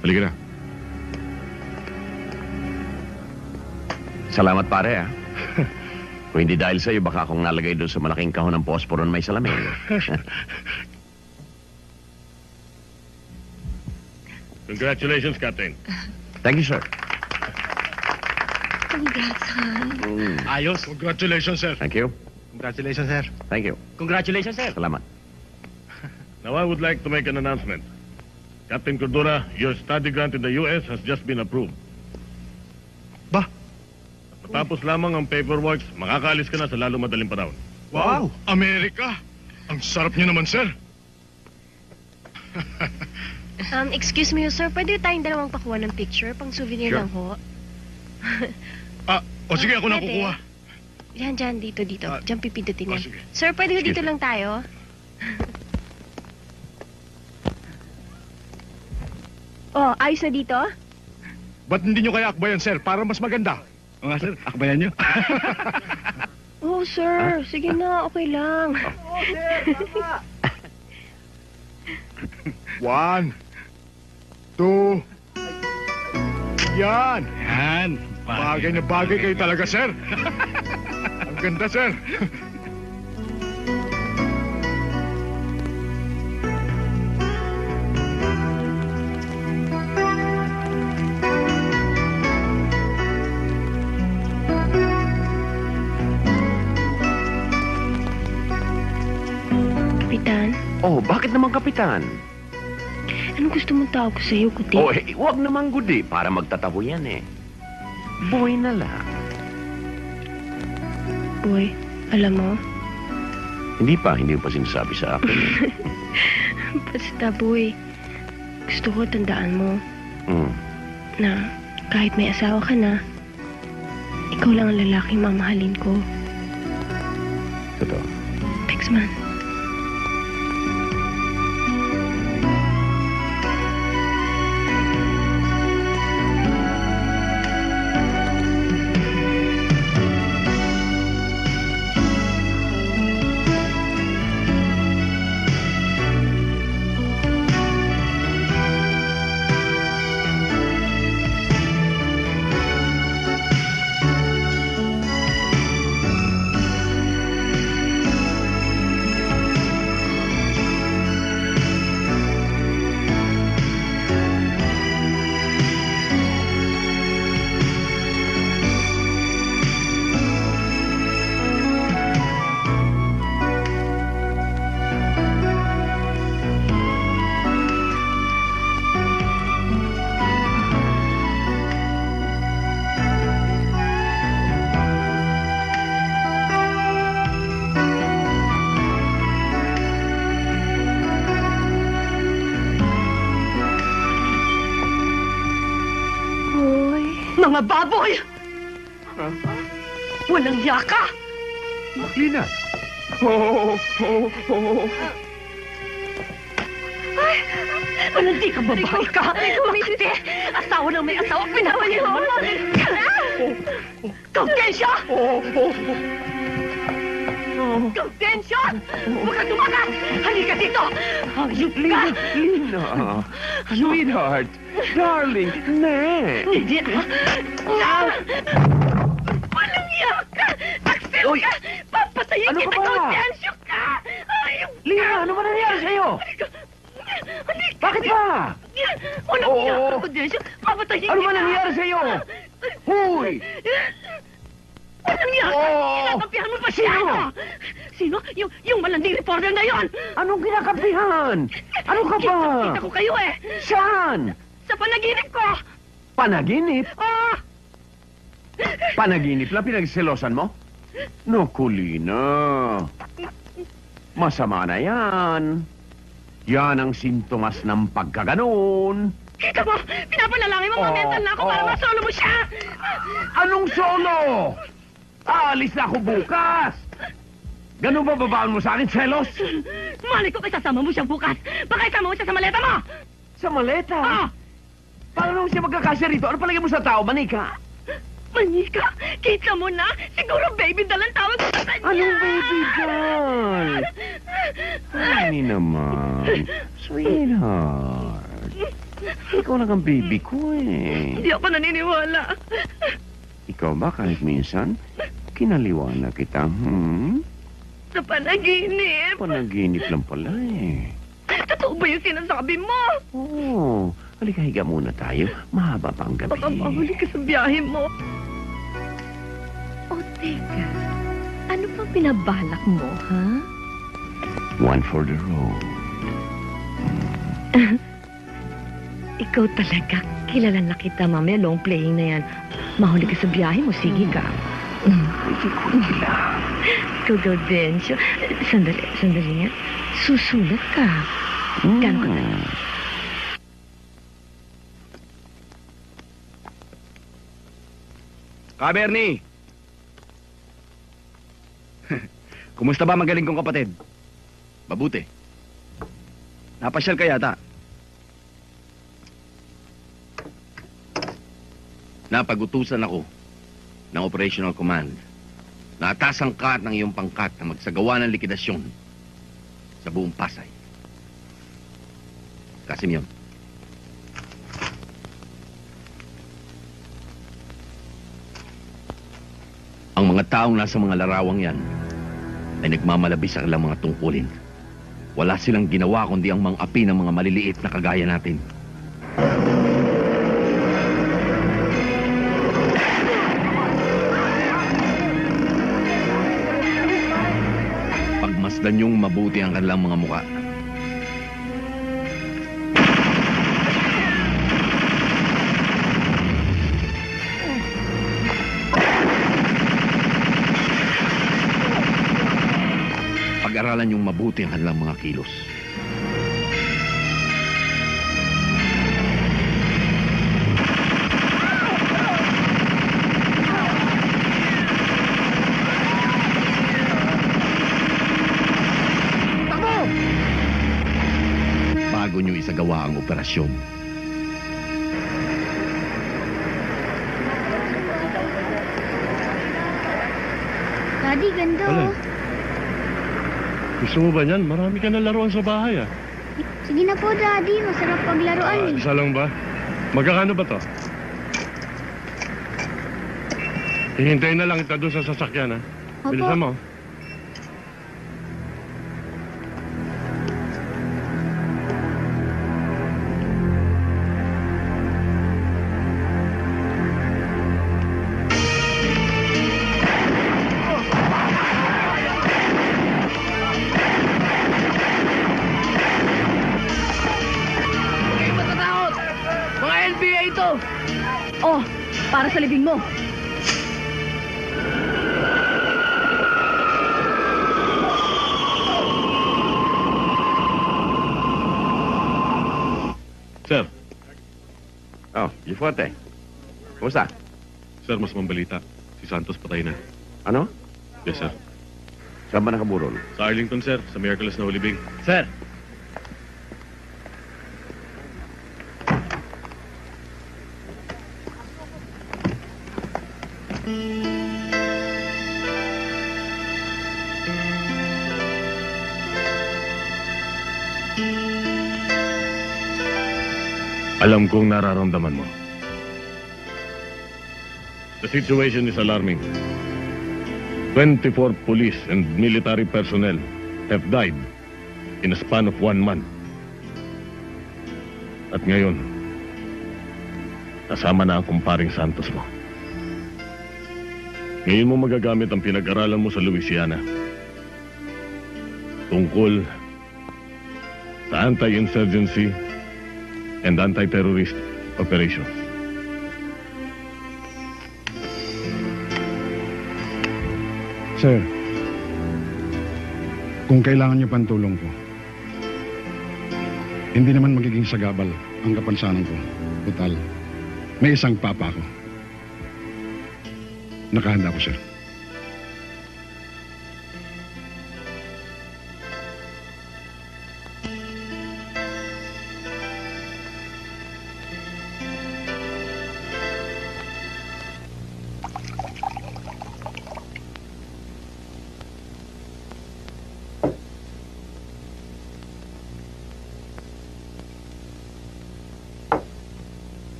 I: Halika na.
C: Salamat pare ah. Kung hindi dahil sa'yo, baka akong nalagay doon sa malaking kahon ng posporo na may salamin.
G: Congratulations, Captain.
C: Thank you, sir.
E: Congrats, Han.
G: Ayos.
I: Congratulations, sir.
C: Thank you.
J: Congratulations, sir.
C: Thank you.
H: Congratulations, sir.
C: Salamat.
G: Now, I would like to make an announcement. Captain Cordura, your study grant in the U.S. has just been approved.
J: Ba?
G: Matapos lamang ang paperwork, makakaalis ka na sa lalo madaling panahon.
I: Wow! Amerika! Ang sarap niyo naman, sir.
M: Excuse me, sir. Pwede tayong dalawang pakuha ng picture? Pang souvenir
C: Sure.
M: lang ho.
I: Sige, ako na
M: Pwede.
I: kukuha.
M: Yan, dyan. Dito. Diyan pipindutin yan.
I: sige.
M: Sir, pwede ho dito
C: Excuse me.
M: lang tayo? Oh, ayos na dito?
I: Ba't hindi nyo kaya akbayan, sir? Para mas maganda.
D: O nga, sir. Akbayan nyo.
M: Oh, sir. Sige na. Okay lang.
I: 1, 2. Yan!
D: Yan.
I: Bagay na bagay kayo talaga, sir. Ang ganda, sir.
M: Kapitan,
C: Oh, bakit naman kapitan?
M: anong gusto mong tawag ko sa'yo, Kuti?
C: Oh, huwag naman gudi para magtataho yan eh. Boy na lang.
M: Boy, alam mo,
C: Hindi mo pa sinasabi sa akin.
M: basta boy, gusto ko tandaan mo
C: Hmm.
M: na kahit may asawa ka na, ikaw lang ang lalaking mamahalin ko.
C: Totoo.
M: Thanks, man.
F: Mga baboy! Walang yaka!
C: Lina!
F: Ay! Malandi ka, babae ka! Makati! Asawa ng may asawa, pinapayin mo! Gaudensya! Gaudensya! Huwag ka tumakas! Halika dito! Hayop ka!
C: Lina! Sweetheart! Darling! Ne!
F: Hindi na! Walang yaka! Taksil ka! Papatayin
C: Ano
F: kita!
C: ka ba?
F: Gaudensya ka!
C: Ano ba nangyari sa'yo? Bakit ba?
F: Walang
C: Oo.
F: iya ka, Gaudencio. Papatayin
C: Ano ba
F: kita.
C: nangyari sa'yo? Huy!
F: Walang iya ka.
C: Oo.
F: Kinakampihan mo pa siya. Sino? Yung malanding reporter na yon.
C: Anong kinakampihan? Ano ka ba?
F: Kita ko kayo eh.
C: Saan?
F: Sa panaginip ko.
C: Panaginip?
F: Ah!
C: Panaginip lang pinagselosan mo? No, Kulina. Masama na yan. Yan ang sintomas ng pagkaganon.
F: Kita mo, pinapanalangin mo, mental na ako para masolo mo siya.
C: Anong solo? Aalis na ako bukas. Ganun ba babaan mo sa akin, selos?
F: Mali ko isasama mo siya bukas. Baka isama mo siya sa maleta mo.
C: Sa maleta?
F: Ah!
C: Paano siya magkakasya rito? Ano palagay mo sa tao, manika?
F: Manika, kita mo na. Siguro baby doll ang tawag ko sa kanya.
C: Anong baby doll? Ay, naman. Sweetheart. Ikaw lang ang baby ko eh.
F: Hindi ako naniniwala.
C: Ikaw ba kahit minsan, kinaliwana kita,
F: Sa panaginip.
C: Panaginip lang pala eh.
F: Totoo ba yung sinasabi mo?
C: Oo. Halika, higa muna tayo. Mahaba pa ang gabi.
F: Baka mahuli ka sa biyahe mo. O, teka. Ano bang pinabalak mo, ha?
C: One for the road.
F: Ikaw talaga. Kilala na kita, mamaya. Long playing na yan. Mahuli ka sa biyahe mo. Sige ka. Ikaw, Gaudencio. Sandali nga. Susulat ka. Gano'n ka na.
D: Bernie! Kumusta ba magaling kong kapatid? Mabuti. Napasyal ka yata. Napagutusan ako ng Operational Command na atasang ka ng iyong pangkat na magsagawa ng likidasyon sa buong Pasay. Kasim yun. Ang mga taong nasa mga larawang yan ay nagmamalabi sa kanilang mga tungkulin. Wala silang ginawa kundi ang mga api ng mga maliliit na kagaya natin. Pagmasdan niyong mabuti ang kanilang mga muka. Pag-aralan niyong mabuti ang kanilang mga kilos. Bago niyo isagawa ang operasyon.
L: Daddy, ganda oh.
G: Gusto mo ba niyan? Marami ka na laruan sa bahay, ah.
L: Sige na po, Daddy. Masarap paglaruan eh.
G: Isa lang ba? Magkakano ba to? Hihintayin na lang kita doon sa sasakyan, ha?
L: Opo.
G: Bilisan mo.
F: Oh, para sa libing mo.
G: Sir.
C: Oh, Giforte. Kumusta?
G: Sir, mas mambalita. Si Santos patay na.
C: Ano?
G: Yes, sir.
C: Saan ba nakaburol?
G: Sa Arlington, sir. Sa Miraculous na Ulibing.
D: Sir!
G: Alam kong nararamdaman mo. The situation is alarming. 24 police and military personnel have died in a span of 1 month. At ngayon, kasama na ang kumparing Santos mo. Ngayon mo magagamit ang pinag-aralan mo sa Louisiana tungkol sa anti-insurgency and anti-terrorist operations.
I: Sir, kung kailangan niyo pang tulong ko, hindi naman magiging sagabal ang kapansanan ko. Total, may isang papa ko. Nakahanda ko, sir.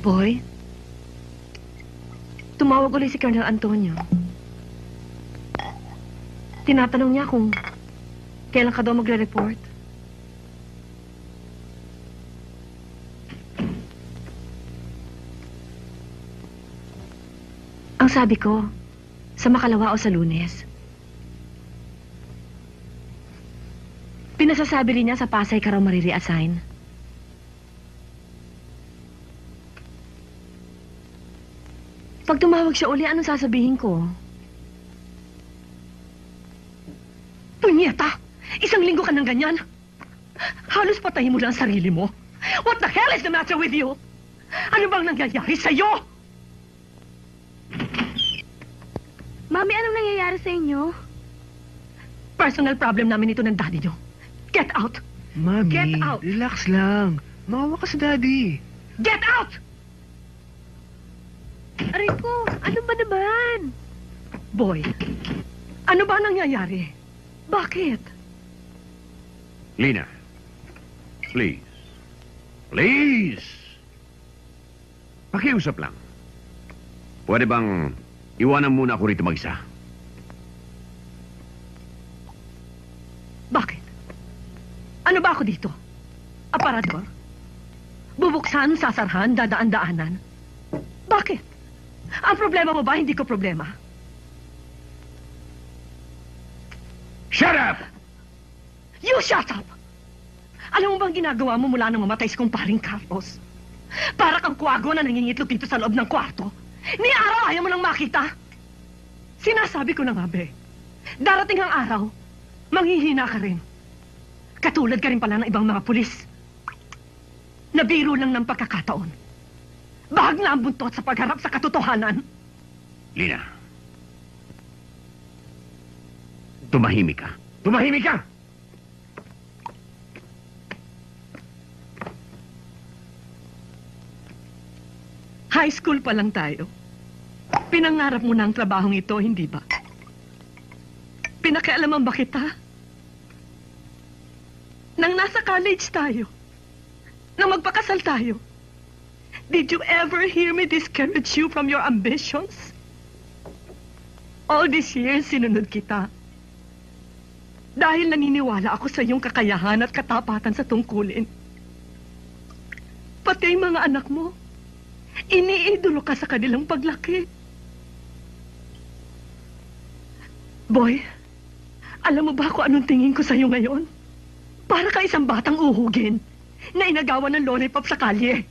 E: Boy, tumawag ulit si Colonel Antonio. Tinatanong niya kung kailan ka daw magre-report. Ang sabi ko, sa Makalawa o sa Lunes. Pinasasabi rin niya sa Pasay ka raw marireassign. Pag tumawag siya uli, anong sasabihin ko? Punyeta! 1 linggo ka ng ganyan? Halos patayin mo lang ang sarili mo. What the hell is the matter with you? Ano bang nangyayari sa'yo?
M: Mami, anong nangyayari sa inyo?
E: Personal problem namin ito ng daddy niyo. Get out!
N: Mami,
E: Get out!
N: relax lang. Maawa ka sa daddy.
E: Get out!
M: Aray ko, ano ba naman?
E: Boy, ano ba nangyayari? Bakit?
C: Lina, please. Please! Pakiusap lang. Pwede bang iwanan muna ako rito mag-isa?
E: Bakit? Ano ba ako dito? Aparador? Bubuksan, sasarhan, dadaan-daanan? Bakit? Ang problema mo ba, hindi ko problema?
C: Shut up!
E: You shut up! Alam mo bang ginagawa mo mula nang mamatay si kumparing Carlos? Para kang kuwago na nangingitlog dito sa loob ng kwarto. Ni araw ayaw mo nang makita. Sinasabi ko na nga, be. Darating ang araw, manghihina ka rin. Katulad ka rin pala ng ibang mga pulis. Nabiro lang ng pagkakataon. Bahag na ang buntot sa pagharap sa katotohanan.
C: Lina. Tumahimik ka. Tumahimik ka!
E: High school pa lang tayo. Pinangarap mo na ang trabahong ito, hindi ba? Pinakialaman ba kita? Nang nasa college tayo, nang magpakasal tayo, did you ever hear me discourage you from your ambitions? All these years, sinunod kita. Dahil naniniwala ako sa iyong kakayahan at katapatan sa tungkulin. Pati ang mga anak mo, iniidolo ka sa kanilang paglaki. Boy, alam mo ba kung anong tingin ko sa iyo ngayon? Para ka isang batang uhugin na inagawan ng lollipop sa kalye.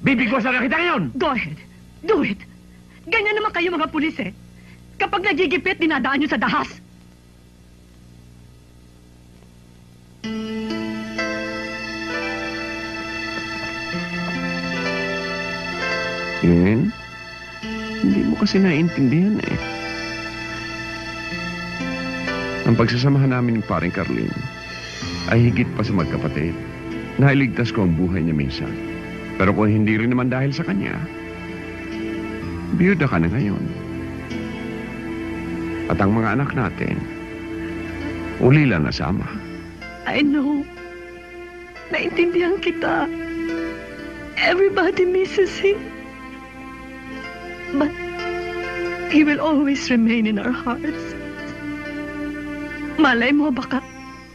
C: Bibigwasan na kita ngayon!
E: Go ahead. Do it. Ganyan naman kayo mga pulis eh. Kapag nagigipit, dinadaan nyo sa dahas.
C: Yun? Hindi mo kasi naiintindihan eh. Ang pagsasamahan namin ni paring Carlin ay higit pa sa magkapatid. Nailigtas ko ang buhay niya minsan. Pero kung hindi rin naman dahil sa kanya, biyuda ka na ngayon. At ang mga anak natin, Ulila na sama.
F: I know. Naintindihan kita. Everybody misses him. But he will always remain in our hearts. Malay mo baka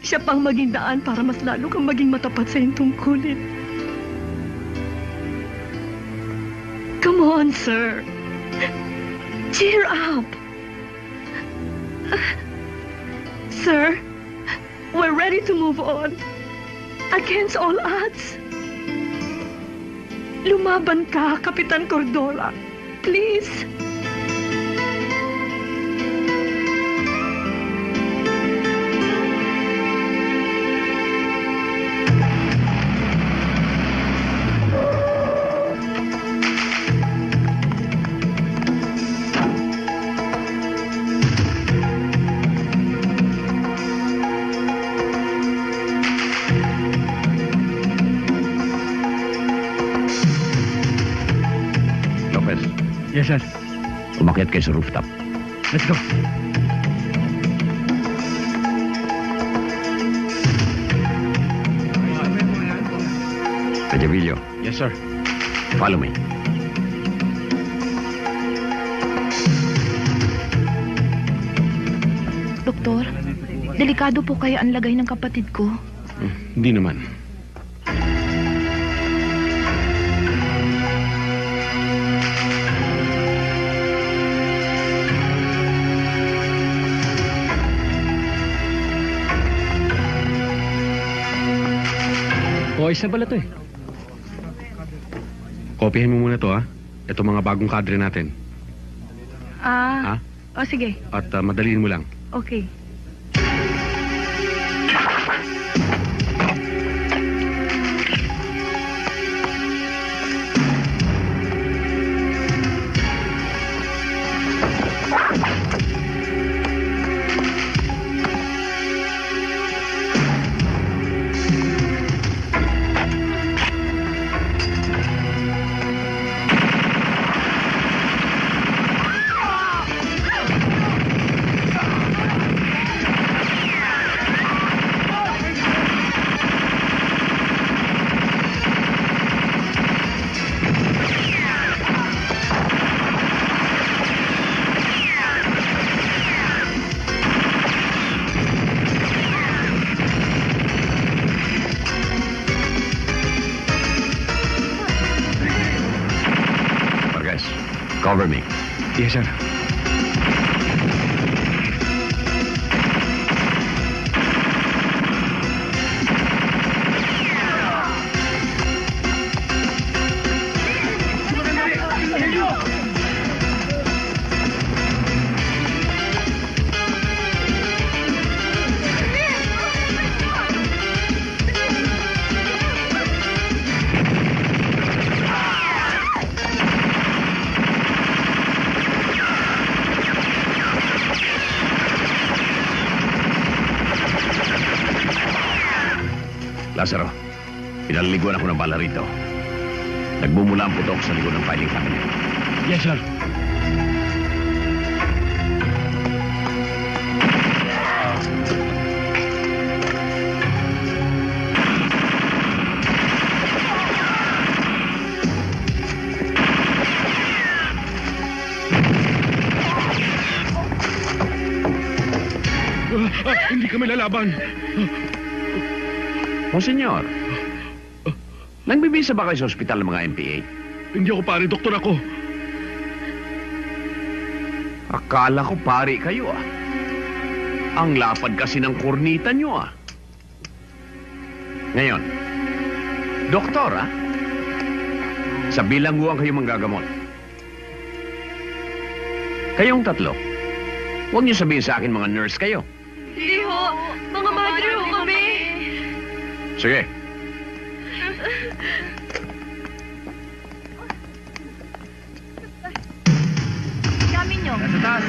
F: siya pang maging daan para mas lalo kang maging matapat sa iyong tungkulin. Come on, sir. Cheer up. Sir, we're ready to move on. Against all odds. Lumaban ka, Kapitan Cordora. Please.
H: Yes, sir.
C: Umakyat kayo sa rooftop.
H: Let's go.
C: Cajavillo,
D: Yes, sir.
C: follow me.
L: Doktor, delikado po kaya ang lagay ng kapatid ko.
D: Hindi naman.
H: Ayos na pala to eh.
D: Kopyahin mo muna to, ha? Ito mga bagong kadre natin. Ha?
L: O sige,
D: At madaliin mo lang.
L: okay.
C: Cover me.
H: Yes, sir.
C: Lazaro, pinaliliguan ako ng bala rito. Nagmumula ang putok sa likod ng filing cabinet.
H: Yes, sir.
D: Hindi kami lalaban.
C: O, senyor. Nagbibisa ba kayo sa ospital ng mga MPA?
D: Hindi ako pare, doktor ako.
C: Akala ko pari kayo, ah. Ang lapad kasi ng kornita nyo, ah. Ngayon, doktor, ah. Sa bilangguan kayo manggagamot. Kayong tatlo, huwag niyo sabihin sa akin mga nurse kayo.
F: Hindi ho. Mga madre ho kami.
C: Sige.
L: Gamin nyo.
H: Nasa taas.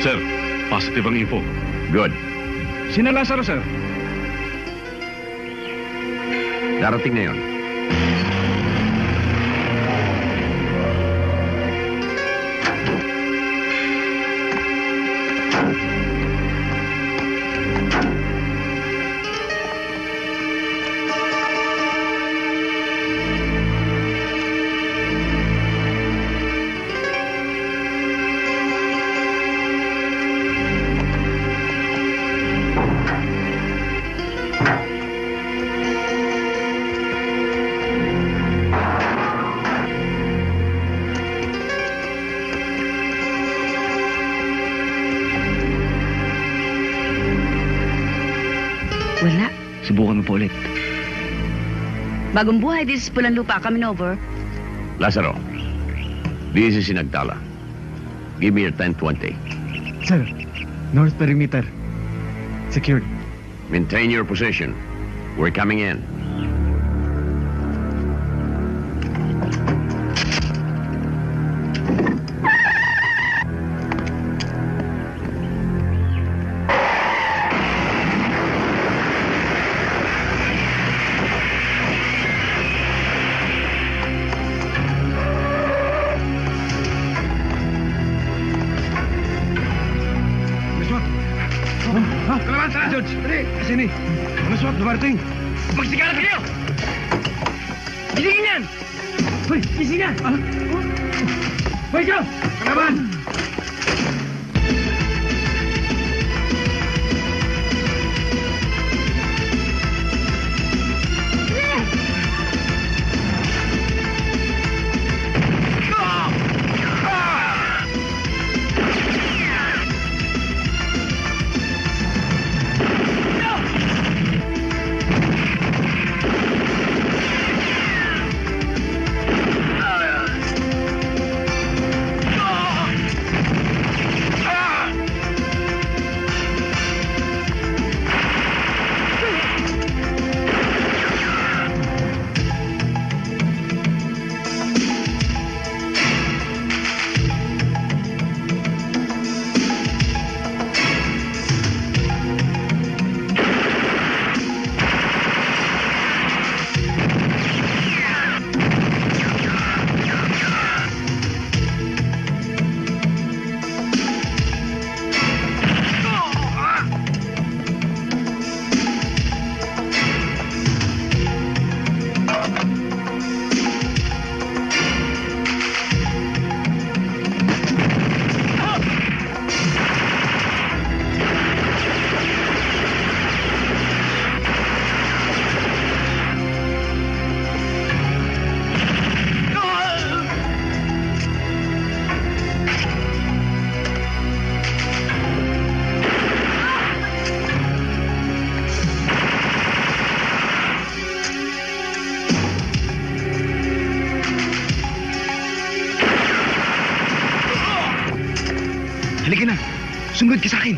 D: Sir, positive ang info.
C: Good.
H: Sina Lazaro, sir?
C: Darating na yon.
H: subukan mo po ulit.
O: Bagong buhay, this is Pulang Lupa. Coming over.
C: Lazaro, this is Sinagtala. Give me your 1020.
H: Sir, north perimeter. Secured.
C: Maintain your position. We're coming in.
J: Kalaban, George! Dali! Sini! Mga SWAT, dumarating!
B: Magsigala kayo! Giligin yan! Hoy, gising yan! Hoy, Joe!
J: Kalaban! Halika na! Sumugod ka sa akin!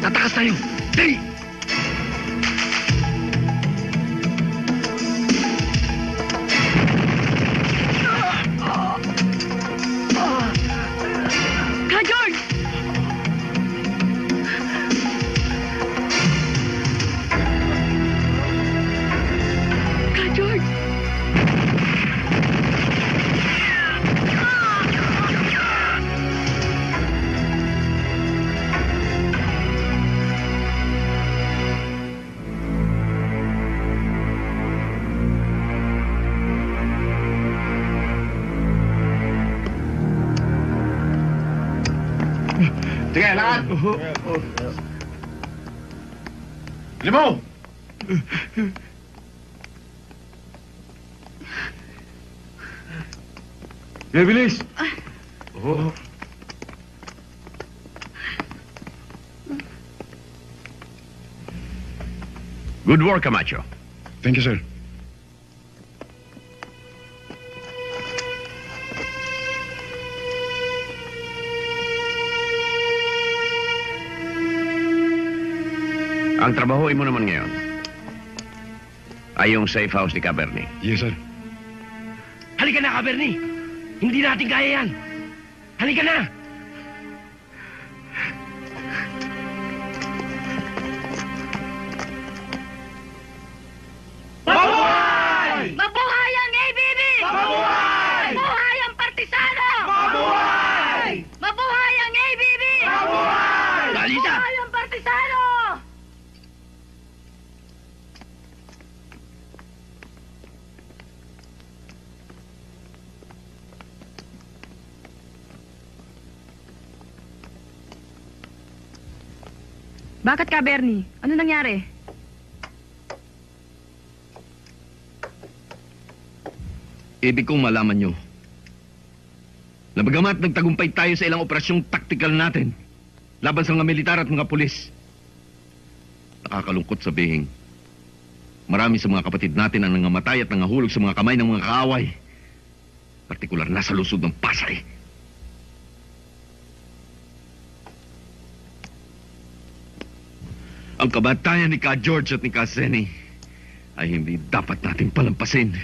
J: Tatakas tayo! Dali!
F: Ka, George! Ka, George!
I: Sige, lakad! Limo!
J: Sige, bilis!
C: Good work, Camacho.
I: Thank you, sir.
C: Ang trabahoin mo naman ngayon ay yung safe house ni Cabernet.
I: Yes, sir.
B: Halika na, Cabernet! Hindi natin kaya yan! Halika na!
F: Mabuhay! Mabuhay ang ABB! Mabuhay! Mabuhay ang Partisano! Mabuhay! Mabuhay ang ABB! Mabuhay! Mabuhay ang Partisano!
O: Bakit ka, Bernie? Ano nangyari?
P: Ibig kong malaman nyo na bagamat nagtagumpay tayo sa ilang operasyong taktikal natin laban sa mga militar at mga pulis, nakakalungkot sabihin, marami sa mga kapatid natin ang nangamatay at nangahulog sa mga kamay ng mga kaaway, partikular na sa lungsod ng Pasay. Ang kamatayan ni Ka George at ni Ka Senny ay hindi dapat nating palampasin.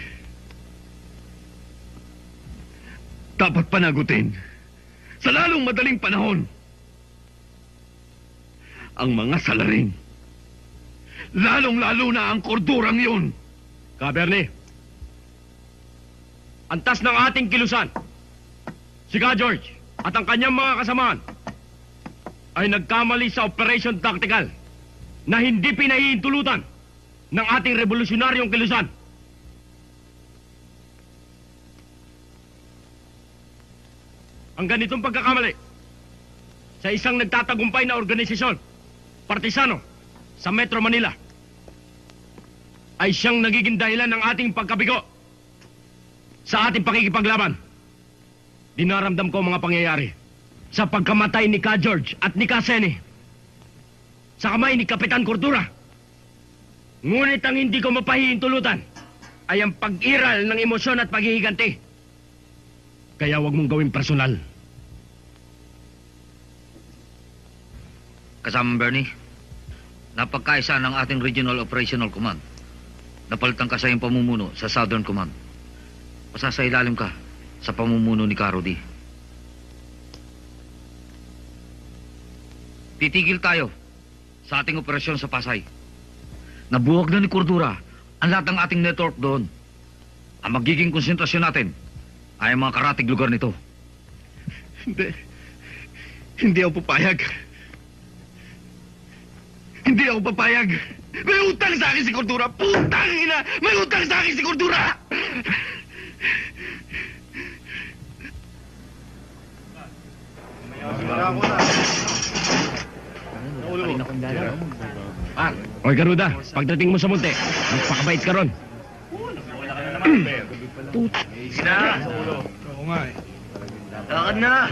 P: Dapat panagutin sa lalong madaling panahon ang mga salarin. Lalong-lalo na ang kordurang yun.
B: Ka, Bernie. Antas ng ating kilusan. Si Ka George at ang kanyang mga kasamaan ay nagkamali sa Operation Tactical na hindi pinahihintulutan ng ating revolusyonaryong kilusan. Ang ganitong pagkakamali sa isang nagtatagumpay na organisasyon, partisano, sa Metro Manila, ay siyang nagiging dahilan ng ating pagkabigo sa ating pakikipaglaban. Dinaramdam ko ang mga pangyayari sa pagkamatay ni Ka George at ni Ka Senny sa kamay ni Kapitan Cordura. Ngunit ang hindi ko mapahihintulutan ay ang pag-iral ng emosyon at paghihiganti. Kaya huwag mong gawing personal.
Q: Kasama Bernie, napagkaisa ng ating Regional Operational Command. Napalitan ka sa iyong pamumuno sa Southern Command. Masasailalim ka sa pamumuno ni Karudi. Titigil tayo sa ating operasyon sa Pasay. Nabuwag na ni Cordura ang lahat ng ating network doon. Ang magiging konsentrasyon natin ay ang mga karatig lugar nito.
P: Hindi ako papayag. Hindi ako papayag. May utang sa akin si Cordura. Putang ina! May utang sa akin si Cordura!
B: Oy, Garuda, pagdating mo sa munti, magpakabait ka ron.
J: Oo nga eh.
B: Lakad na!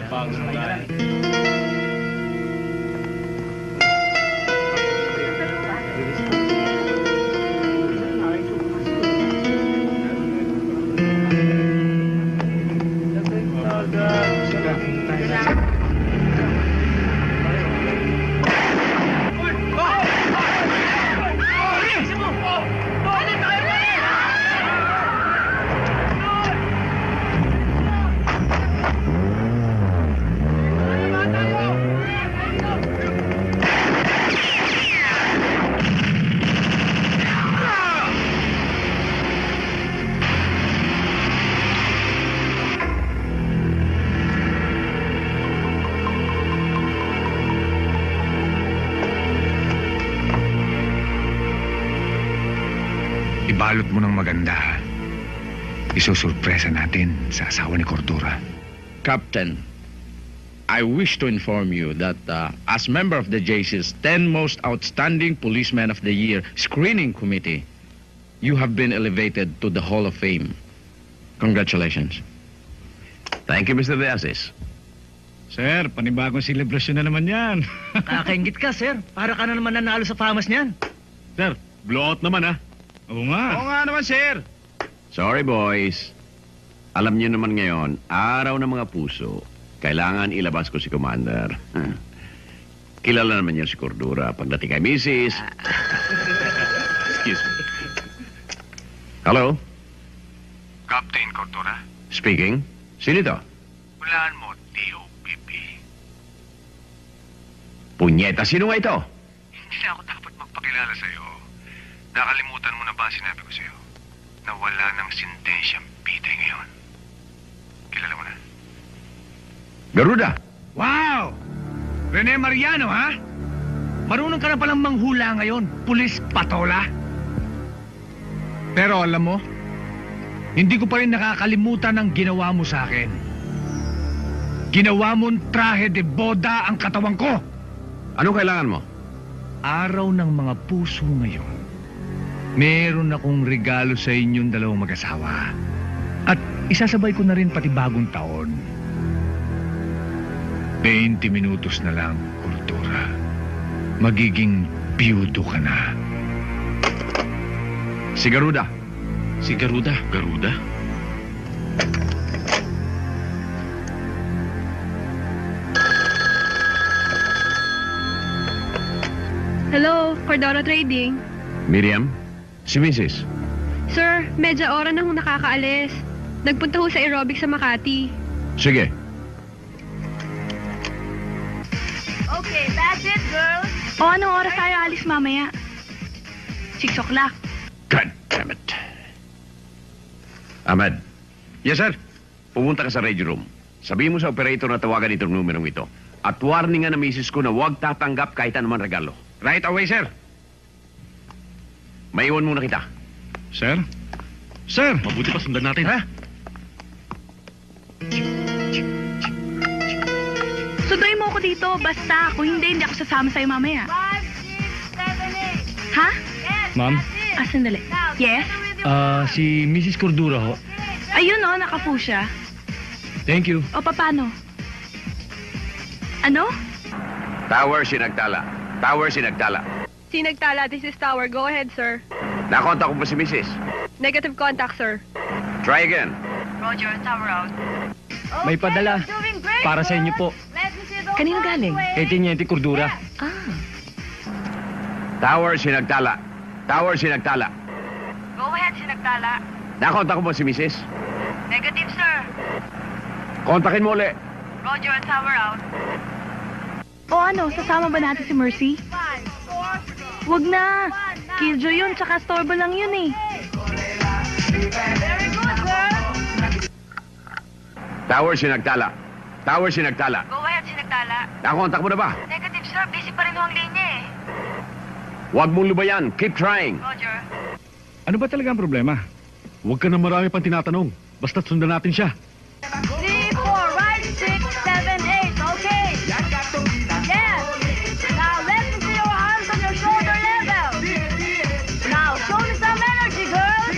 N: Ibalot mo ng maganda. Isusurpresa natin sa asawa ni Cordura.
D: Captain, I wish to inform you that as member of the JC's 10 Most Outstanding Policemen of the Year Screening Committee, you have been elevated to the Hall of Fame. Congratulations.
C: Thank you, Mr. De Asis.
J: Sir, panibagong selebrasyon na naman yan.
H: Nakakaingit ka, sir. Para ka na naman nanalo sa famas niyan.
B: Sir, blowout naman ha.
J: Oo nga.
B: Oo nga naman, sir.
C: Sorry, boys. Alam niyo naman ngayon, araw ng mga puso, kailangan ilabas ko si Commander. Kilala naman niya si Cordura pagdating kay Mrs. Excuse me. Hello?
N: Captain Cordura?
C: Speaking. Sino ito?
N: Hulaan mo, DOPP.
C: Punyeta, sino nga ito?
N: Hindi na ako dapat magpakilala sa'yo. Nakalimutan mo na ba ang sinabi ko sa'yo? Na wala ng sentensyang pitay ngayon. Kilala mo na?
C: Garuda!
H: Wow! Rene Mariano, ha? Marunong ka na palang manghula ngayon, pulis patola.
N: Pero alam mo, hindi ko pa rin nakakalimutan ang ginawa mo sa akin. Ginawa mong trahe de boda ang katawan ko.
C: Anong kailangan mo?
R: araw ng mga puso ngayon, meron akong regalo sa inyong dalawang mag-asawa. At isasabay ko na rin pati bagong taon. 20 minutos na lang, Kultura. Magiging biyudo ka na. Si Garuda.
P: Si Garuda? Garuda?
M: Hello, Cordora Trading.
C: Miriam? Si Mrs.
M: Sir, medya oras na hong nakakaalis. Nagpunta ho sa aerobic sa Makati.
C: Sige.
F: Okay, that's it, girls. O, anong oras tayo alis mamaya? 6 o'clock.
C: God damn it. Ahmed.
P: Yes, sir.
C: Pumunta ka sa radio room. Sabihin mo sa operator na tawagan itong numerong ito. At warningan na misis ko na huwag tatanggap kahit anuman regalo.
P: Right away, sir.
C: Maiwan muna kita.
P: Sir? Sir! Mabuti pa sundan natin. Ha?
F: Sunduin mo ako dito, basta. Kung hindi ako sasama sa'yo mamaya. 5, 6, 7, 8. Ha?
R: Ma'am?
F: Sandali. Yes?
R: Si Mrs. Cordura ho.
F: Ayun o, nakapo siya.
R: Thank you.
F: O, paano? Ano?
C: Tower, Sinagtala. Tower, Sinagtala.
M: Sinagtala, this is Tower. Go ahead, sir.
C: Nakontak ko pa si Mrs.
M: Negative contact, sir.
C: Try again.
F: Roger, Tower out.
R: May padala. Para sa inyo po.
F: Kanino galing?
R: Teniente Cordura.
C: Tower, Sinagtala. Tower, Sinagtala.
F: Go ahead, Sinagtala.
C: Nakontak ko pa si Mrs.
F: Negative, sir.
C: Kontakin mo ulit.
F: Roger, Tower out. O ano, sasama ba natin si Mercy? Wag na. Killjoy yun, tsaka storbo lang yun eh. Very good, girl.
C: Tower, Sinagtala. Tower, Sinagtala.
F: Go ahead, Sinagtala.
C: Nakontak mo na ba?
F: Negative, sir. Busy pa rin ang linya eh.
C: Huwag mong lubayan. Keep trying.
F: Roger.
P: Ano ba talaga ang problema? Huwag ka na marami pang tinatanong. Basta't sundan natin siya.
F: 3, 4, right, 6, 7, 8. Okay. Yes. Now let me see your arms on your shoulder level. Now show me some energy, girls.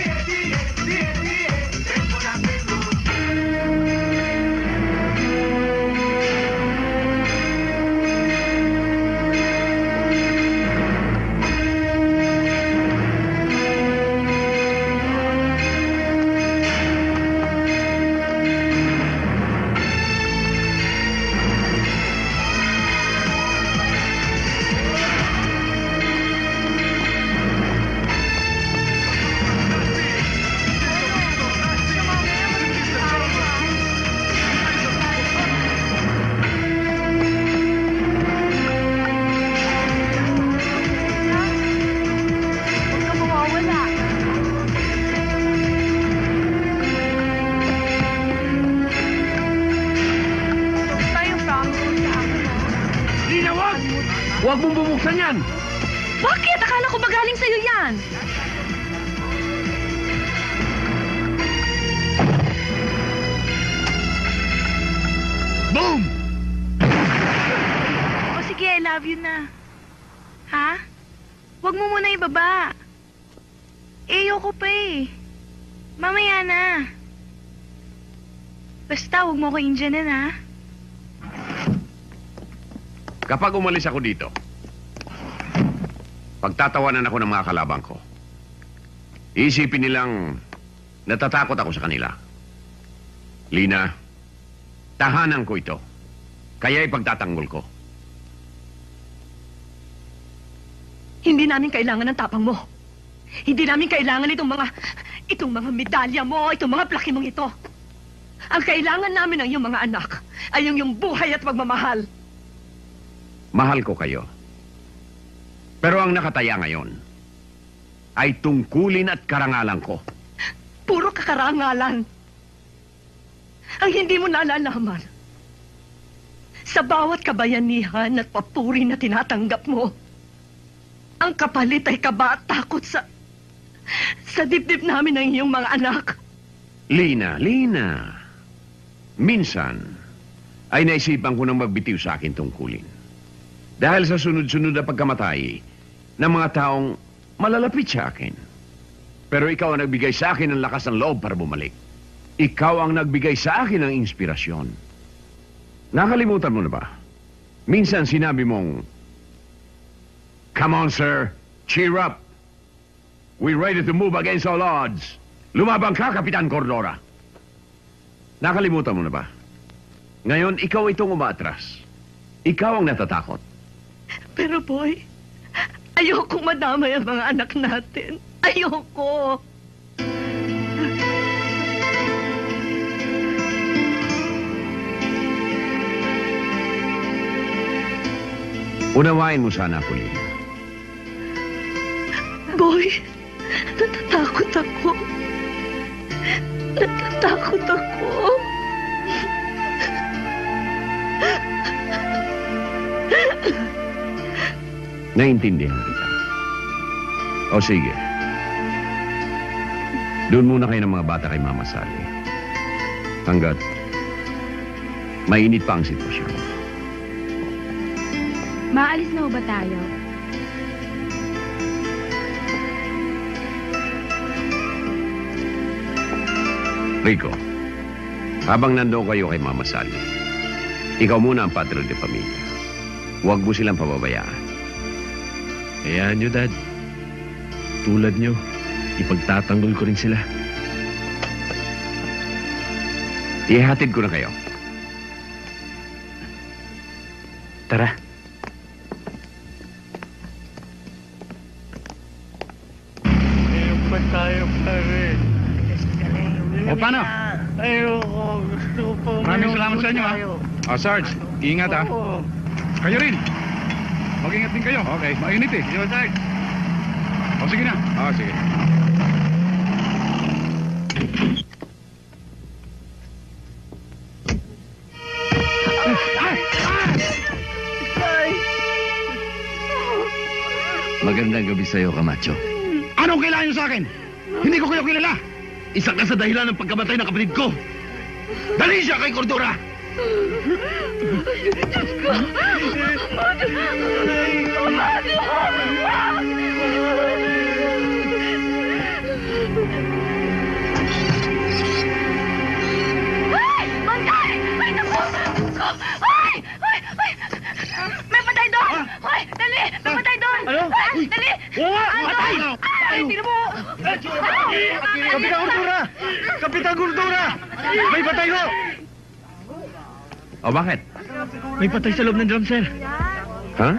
C: Huwag mong bubuksan yan!
F: Bakit? Akala ko ba galing sa'yo yan?
R: Boom!
F: O sige, I love you na. Ha? Huwag mo muna ibaba. Ayoko pa eh. Mamaya na. Basta, huwag mo ko injanin ha.
C: Kapag umalis ako dito, pagtatawanan ako ng mga kalabang ko. Isipin nilang natatakot ako sa kanila. Lina, tahanan ko ito. Kaya ipagtatanggol ko.
E: Hindi namin kailangan ng tapang mo. Hindi namin kailangan itong mga medalya mo, itong mga plaki mong ito. Ang kailangan namin ng iyong mga anak ay yung buhay at pagmamahal.
C: Mahal ko kayo. Pero ang nakataya ngayon ay tungkulin at karangalan ko.
E: Puro kakarangalan. Ang hindi mo nalalaman. Sa bawat kabayanihan at papuri na tinatanggap mo, ang kapalit ay kaba at takot sa dibdib namin ng iyong mga anak.
C: Lina. Minsan ay naisipan ko nang magbitiw sa akin tungkulin. Dahil sa sunod-sunod na pagkamatay ng mga taong malalapit sa akin. Pero ikaw ang nagbigay sa akin ng lakas ng loob para bumalik. Ikaw ang nagbigay sa akin ng inspirasyon. Nakalimutan mo na ba? Minsan sinabi mong, "Come on, sir. Cheer up. We're ready to move against all odds." Lumabang ka, Kapitan Cordora. Nakalimutan mo na ba? Ngayon, ikaw itong umatras. Ikaw ang natatakot.
F: Pero boy, ayoko madamay ang mga anak natin. Ayoko.
C: Unawain mo sana, Polina.
F: Boy, natatakot ako. Natatakot ako.
C: Naintindihan kita. O sige. Doon muna kayo ng mga bata kay Mama Sally. Hanggat mainit pa ang sitwasyon.
L: Maalis na ho ba tayo?
C: Rico, habang nandoon kayo kay Mama Sally, ikaw muna ang patron de pamilya. Huwag mo silang pababayaan.
R: Hayaan nyo, Dad. Tulad nyo, ipagtatanggol ko rin sila.
C: Ihatid ko na kayo.
R: Tara.
B: Ayun pa tayo, pare.
D: O, paano?
B: Ayoko. Gusto ko po.
D: Maraming salamat sa inyo, ha? Sarge, ingat, ha? Kayo rin. Mag-ingat din kayo. Okay, mainit eh. Sige, Sarge. O, sige na. Sige.
P: Magandang gabi sa'yo, Camacho.
J: Anong kailangan niyo sa akin? Hindi ko kayo kilala.
P: Isa ka sa dahilan ng pagkamatay ng kapatid ko. Dali siya kay Cordora!
F: Ay! Bantay! Ay, naku! Ay! Ay! Ay! May patay doon! Ay! Dali! May patay doon!
B: Ano?
F: Ay! Dali!
B: Patay!
F: Ay! Tingnan mo!
J: Kapitan Cordora! Kapitan Cordora! May patay ko!
C: O bakit?
H: May patay sa loob ng drum, sir.
C: Ha?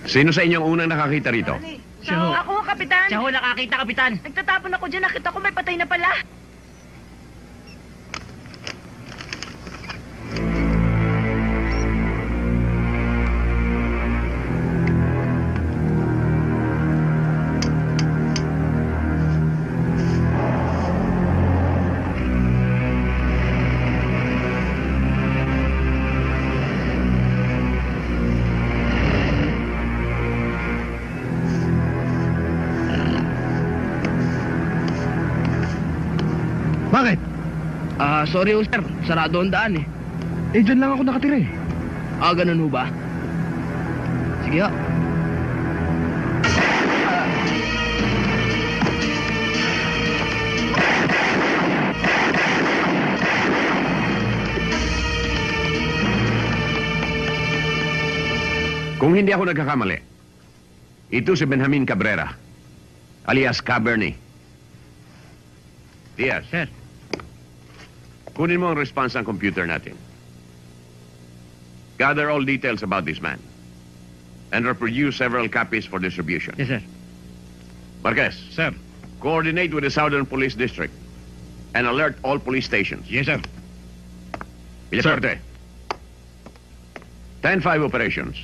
C: Sino sa inyong unang nakakita rito?
F: Ako, Kapitan!
O: Siya ho nakakita, Kapitan.
F: Nagtatapon ako dyan. Nakita ko may patay na pala.
J: Bakit?
O: Sorry ho, sir. Sarado ang daan eh.
J: Dyan lang ako nakatira eh.
O: Ganun ho ba? Sige ho.
C: Kung hindi ako nagkakamali, ito si Benjamin Cabrera, alias Cabernet. Diaz.
H: Sir.
C: Kunin mo ang response ng computer natin. Gather all details about this man. And reproduce several copies for distribution.
H: Yes, sir.
C: Marquez.
D: Sir.
C: Coordinate with the Southern Police District. And alert all police stations.
D: Yes, sir.
C: Villafuerte. 10-5 operations.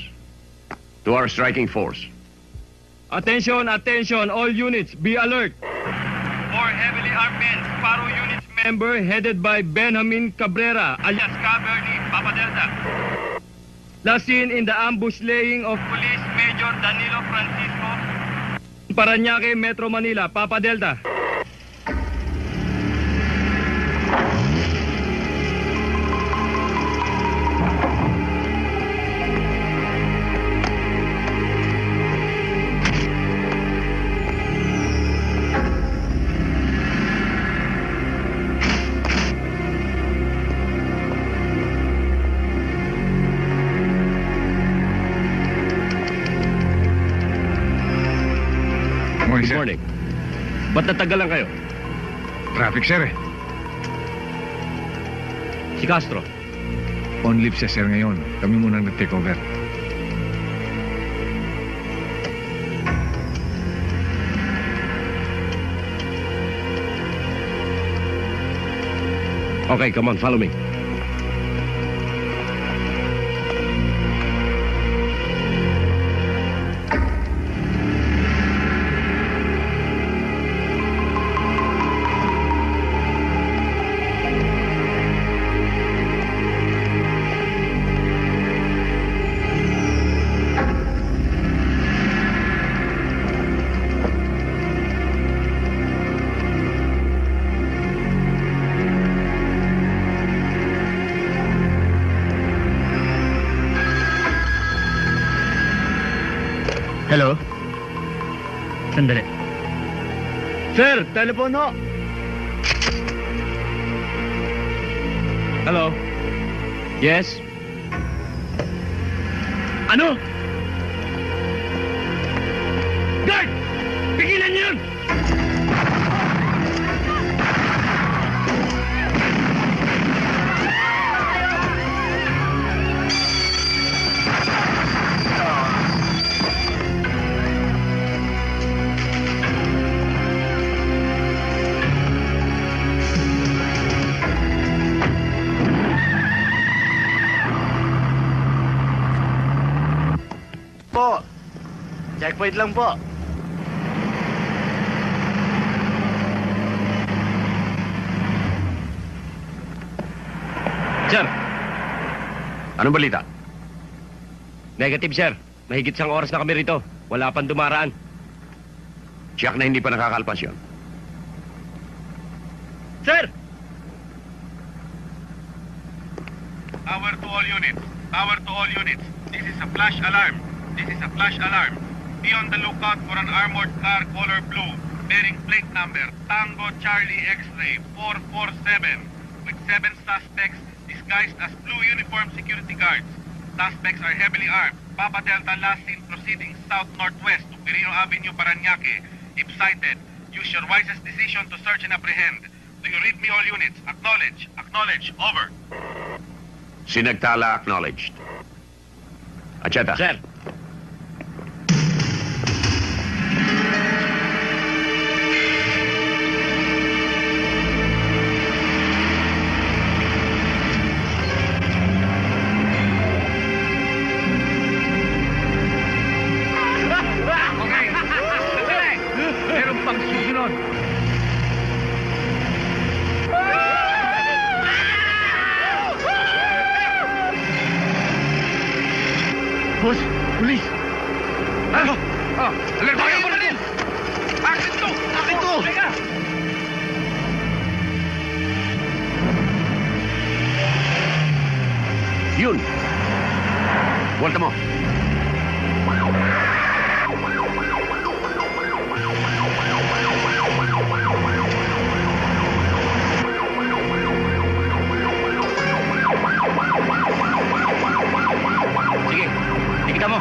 C: To our striking force.
S: Attention, attention, all units, be alert. 4 heavily armed men, Paro Units member headed by Benjamin Cabrera, alias Cabernet, Papa Delta. Last seen in the ambush laying of Police Major Danilo Francisco, Parañaque, Metro Manila, Papa Delta.
R: sir.
C: Morning. Ba't natagalan kayo?
R: Traffic, sir eh.
C: Si Castro.
R: On leave siya, sir, ngayon. Kami munang nag-take over.
C: Okay, come on, follow me.
H: Hello? Sandali.
S: Sir, telepono.
C: Hello? Yes?
S: Ano? Guard! Pigilan niyo yun!
B: Po. Checkpoint lang po.
C: Sir! Anong balita? Negative, sir. Mahigit 1 oras na kami rito. Wala pang dumaraan. Check na hindi pa nakakalpas yun.
S: Sir!
N: Power to all units. Power to all units. This is a flash alarm. This is a flash alarm. Be on the lookout for an armored car color blue, bearing plate number Tango Charlie X-ray 447, with 7 suspects disguised as blue uniform security guards. Suspects are heavily armed. Papa Delta last seen proceeding south-northwest to Quirino Avenue, Parañaque. If sighted, use your wisest decision to search and apprehend. Do you read me, all units? Acknowledge. Acknowledge. Over.
C: Sinagtala acknowledged. Acheta.
S: Sir.
R: Meron pang susunod.
J: Boss, pulis!
R: Ano? Alerto kayo pa rin!
J: Akin to! Akin to!
R: Teka!
C: Yun! Volta mo! Sige, tikita mo!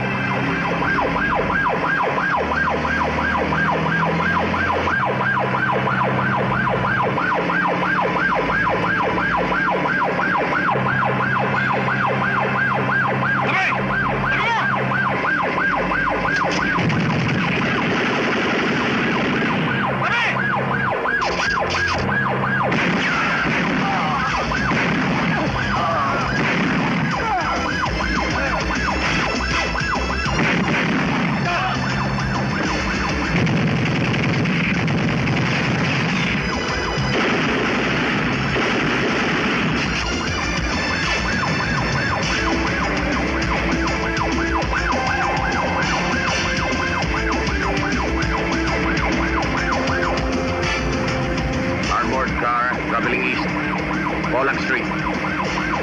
C: Colac Street.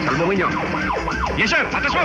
C: Salbungin nyo.
R: Yes, sir. Atas mo.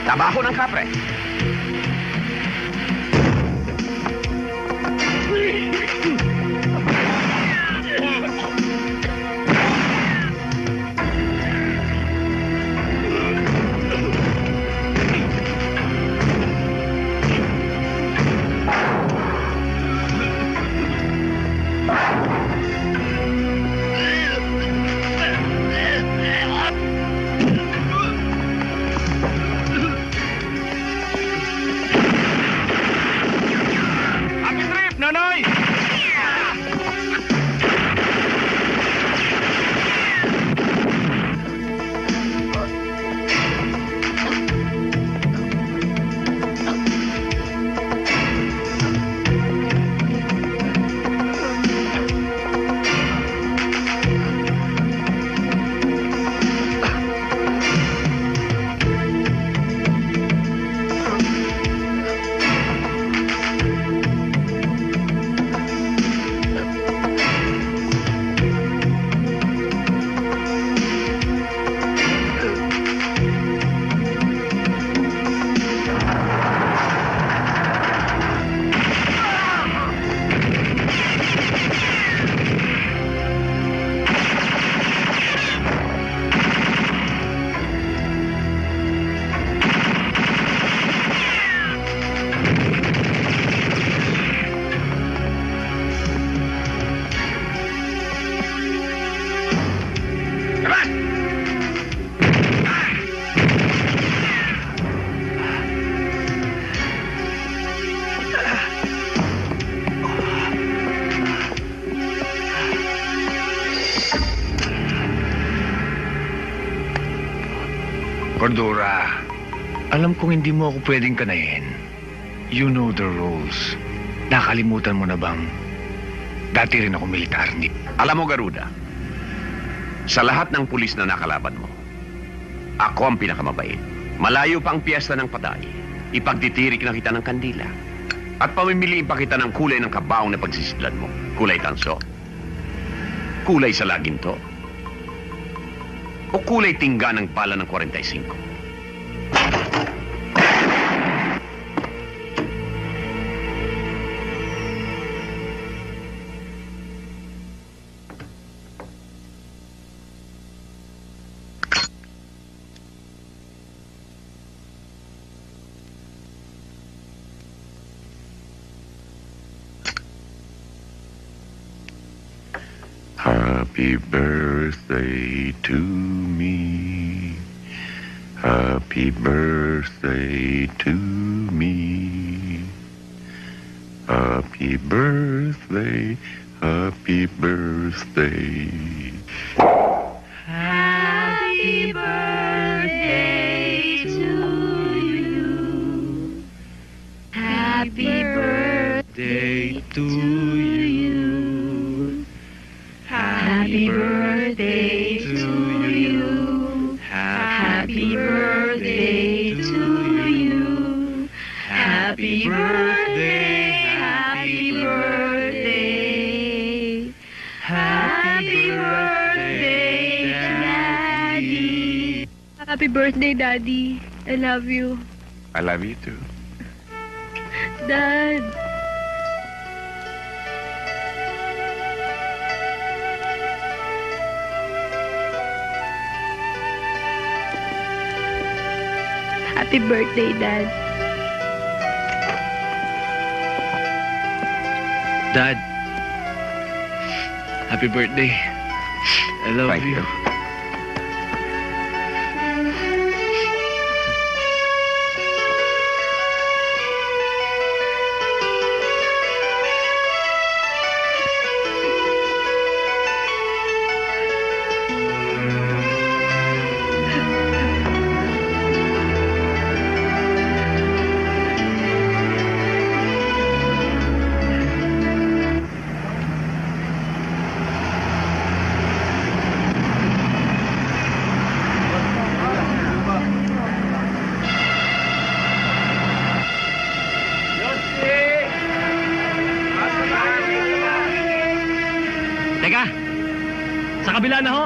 C: Trabaho ng kapre.
S: Happy trip, Nonoy!
R: Cordura, alam kong hindi mo ako pwedeng kanayin. You know the rules. Nakalimutan mo na bang dati rin ako militar ni...
C: Alam mo, Garuda, sa lahat ng pulis na nakalaban mo, ako ang pinakamabait. Malayo pa ang piyesta ng patay. Ipagtitirik na kita ng kandila. At pamimiliin pa kita ng kulay ng kabaong na pagsisidlan mo. Kulay tanso. Kulay sa laginto. O kulay tingga ng pala ng 45.
A: Happy birthday to me. Happy birthday to me. Happy birthday, happy birthday.
B: Happy birthday to you. Happy birthday to you. Happy birthday to you. Happy birthday to you. Happy birthday, happy birthday. Happy birthday, Daddy.
M: Happy birthday, Daddy. I love you.
C: I love you too.
M: Dad. Happy birthday, Dad.
H: Dad, happy birthday. I love
C: Thank
H: you.
C: you.
H: Teka, sa kabila na ho.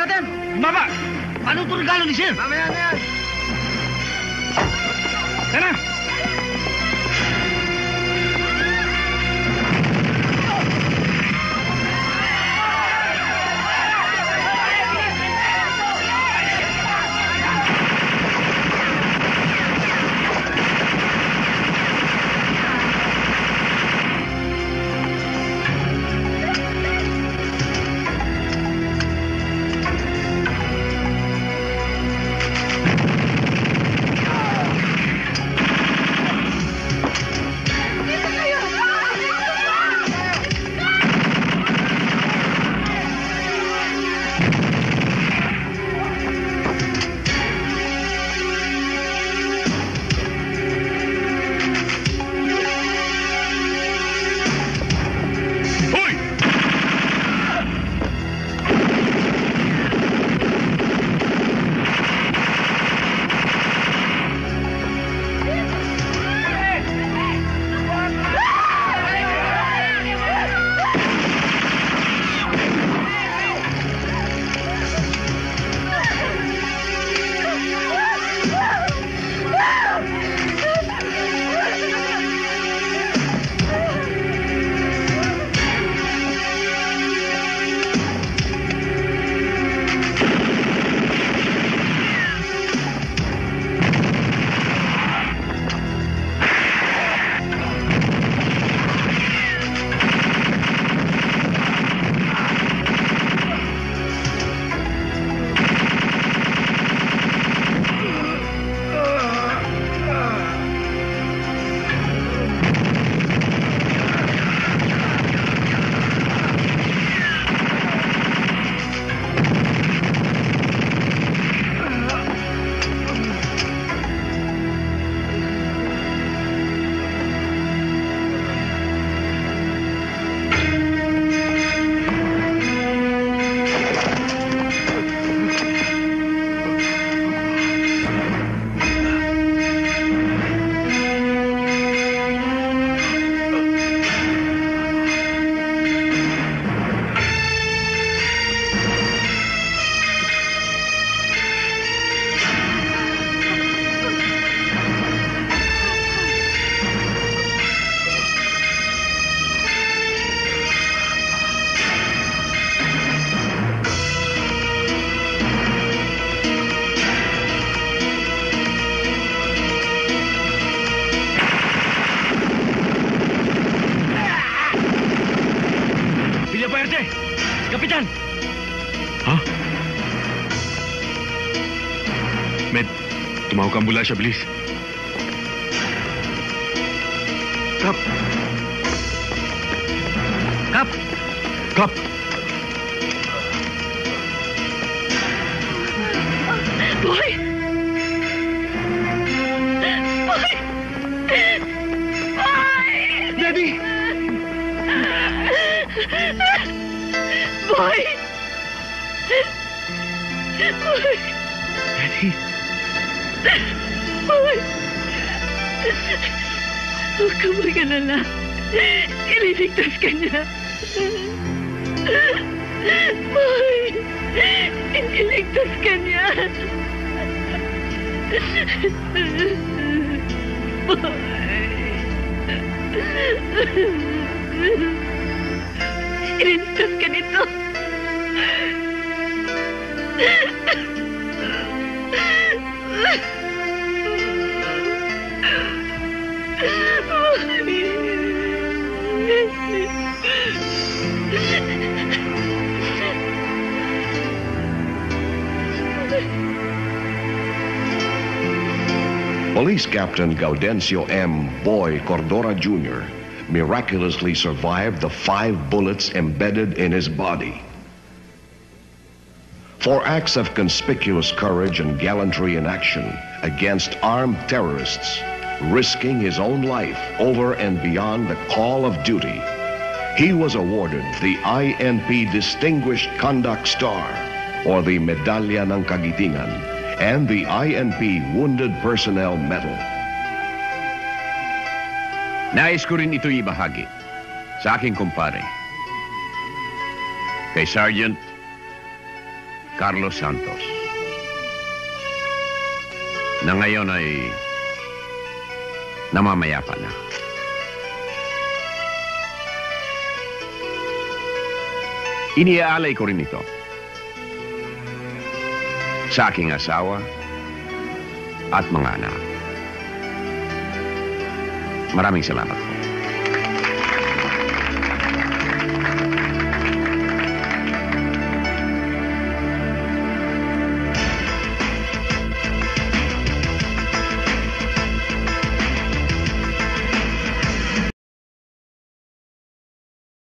H: natin!
J: Baba!
H: Paano ito regalo ni Sir?
J: Mamaya na yan!
H: Tara!
Q: Kapitan! Ha? Med, tumawag ka ambulansya, bilis. Kap!
H: Kap!
Q: Kap!
F: Boy! Boy! Boy!
J: Debbie!
F: Boy! Boy!
J: Daddy!
F: Boy! Huwag ka mag-alala. Ililigtas ka niya. Boy! Ililigtas ka niya. Ililigtas ka nito.
A: Police Captain Gaudencio M. Boy Cordora Jr. miraculously survived the 5 bullets embedded in his body. For acts of conspicuous courage and gallantry in action against armed terrorists, risking his own life over and beyond the call of duty, he was awarded the INP Distinguished Conduct Star or the Medalya ng Kagitingan and the INP Wounded Personnel Medal.
C: Nais ko rin ito ibahagi sa aking kumpare. Kay Sergeant Carlos Santos, na ngayon ay namamayapa na. Iniaalay ko rin ito sa aking asawa at mga anak. Maraming salamat po.